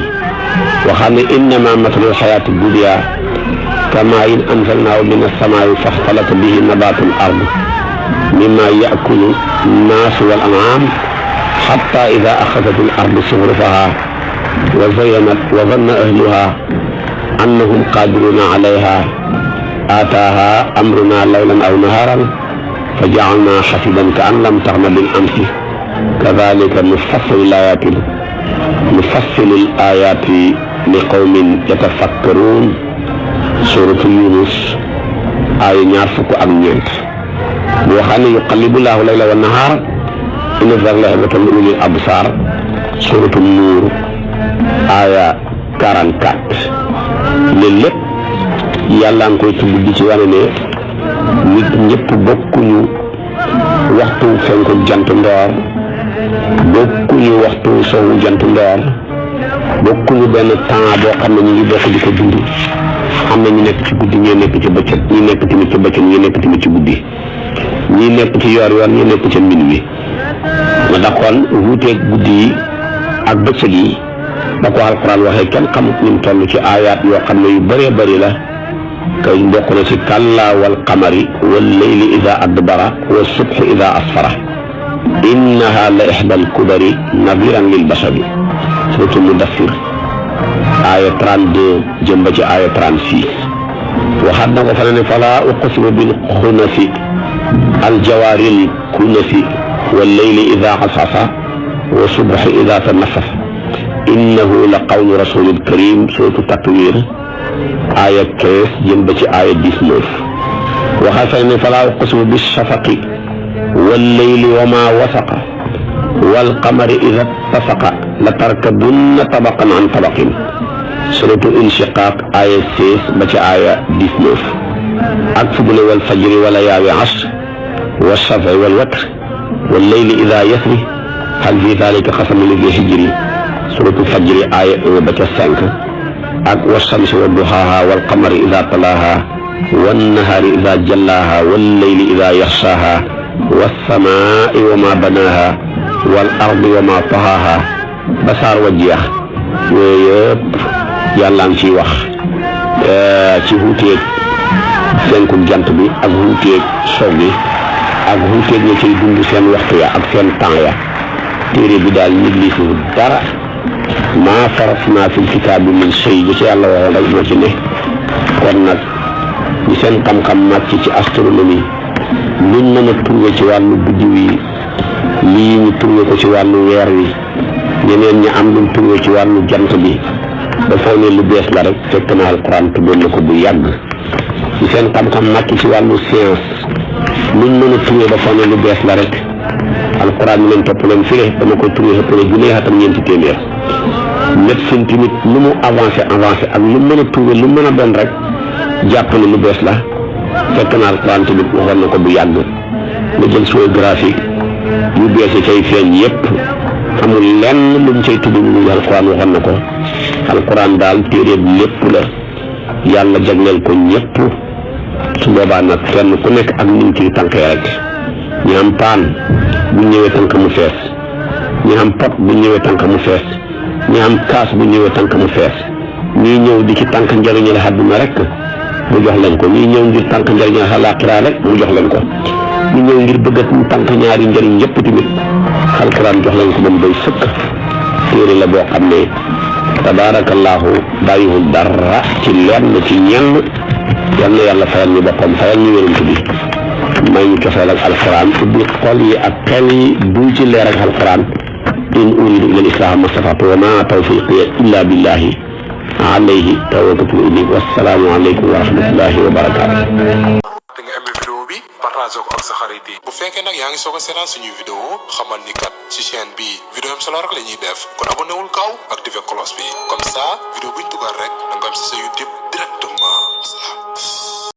waxam ne innama mathalu alxayati dunya كما إن أنزلناه من السماء فاختلط به نبات الأرض مما يأكل الناس والأنعام حتى إذا أخذت الأرض زخرفها وزينت وظن أهلها أنهم قادرون عليها آتاها أمرنا ليلا أو نهارا فجعلنا حصيدا كأن لم تغن بالأمس كذلك نفصل الآيات لقوم يتفكرون suratu Yunus aaya ñaar fukk ak ñeent boo xam ne yuqallibu llaahu layla wa nahaar inna zaalika la ibratan li ulil absaar suratu Nuur aaya 44 loolu lépp yàlla nga koy tudd di ci wane ne nit ñëpp bokkuñu waxtu fenku jant ndoor bokkuñu waxtu sowu jant ndoor bokkuñu benn temps boo xam ne ñu ngi bokk di ko dund am na ñu nekk ci guddi ñi nekk ci bëccëg ñi nekk tamit ci bëccëg ñi nekk tamit ci guddi ñi nekk ci yoor ñi nekk ci min mi ma tax kon wuuteeg guddi yi ak bëccëg yi ba ko alquran waxee kenn xamut ñu toll ci aayaat yoo xam ne yu bëree bëri la kay bokk na ci kalla wal qamari wal layli ida adbara wa subhi ida asfara innaha la ihdal kubari nadiran lil basari surtout mudaffir aaya 32 jëm ba ci aaya 36 waxaat na ko fa ne fala uqsimu bil xunasi al jawaaril kunasi wal layli ida asasa wa subhi ida tanaffas innahu la qawlu rasulil karim suratu takwir aaya 15 jëm ba ci aaya 19 waxaa ne falaa uqsimu bis shafaqi wal layli wa ma wasaqa wal qamari idha ittasaqa la tarkabunna tabaqan an tabaqin suratu inshiqaq aaya 16 ba ci aaya 19 ak fu mu ne wal fajri wa layaalin ashr wa shaf'i wal watr wal layli idha yasri hal fi dhalika qasamun li hijri suratu fajri aaya 1 ba ca 5 ak wa shamsi wa duhaha wal qamari idha talaha wan nahari idha jallaha wal layli idha yaghshaha was samaa'i wa ma banaha wal ardi wa ma tahaha ba saar wa jeex yooyu yëpp yàlla ngi ciy wax ci wuuteeg fenku jant bi ak wuuteeg sow bi ak wuuteeg ña ciy dund seen waxtu ya ak seen temps ya téere bi daal nit li fi dara maa farasnaa fil kitaabi min shay bi ci yàlla waxoon rek moo ci ne kon nag ñi seen xam-xam màcc ci astronomie luñ mën a trouvé ci wàllu biddiw yi lii ñu trouvé ko ci wàllu weer wi ñeneen ñi am luñ trouvé ci wàllu jant bi dafa ne lu bees la rek fekk na alquran tuddoon na ko bu yàgg ñi seen xam-xam màcc ci wàllu science luñ mën a trouvé dafa ne lu bees la rek alquran ñu leen topp leen fii dama ko trouvé ëpp na junne atam ñeenti téeméer médecine tamit lu mu avancé ak lu mën a trouvé lu mën a doon rek jàpp ne lu bees la fekk na alquran tamit waxoon na ko bu yàgg nga jël sooy graphique yu bees yi cay feeñ yépp amul lenn luñ cay tudd lu alquran waxoon na ko alquran daal téere bi lépp la yàlla jagleel ko ñëpp su boobaa nag kenn ku nekk ak niñ ciy tànkee rek ñi am paan bu ñëwee tànk mu fees ñi am pot bu ñëwee tànk mu fees ñi am kaas bu ñëwee tànk mu fees ñii ñëw di ci tànk njëriñal àdduna rek mu jox leen ko ñii ñëw ngir tànk njëriñal àllaaxira rek mu jox leen ko ñu ñëw ngir bëgg mu tànk ñaari njëriñ yëpp tamit alquran jox leen ko ba mu doy sëkk téere la boo xam ne tabaarakallaahu bàyyiwul dara ci lenn ci ñenn yal na yàlla fayal ñu boppam fayal ñu yonent bi may ñu cofeel ak alquran ubbi xol yi ak xel yi duy ci leer ak alquran in uridu illa al-islaha mastata'tu wa ma tawfiqi illa billahi alayhi tawakkaltu ilayhi wassalaamu aleykum wa rahmatullahi wa barakaatu. da nga amee vidéo bi partagé ko ak sa xarit yi bu fekkee nag yaa ngi soog a seetaan suñuy vidéo xamal ni kat ci chaîne bi vidéo am solo rek la ñuy def kon abonné wul gaaw activé cloche bi comme ça vidéo buñ dugal rek da nga am si sa YouTube direct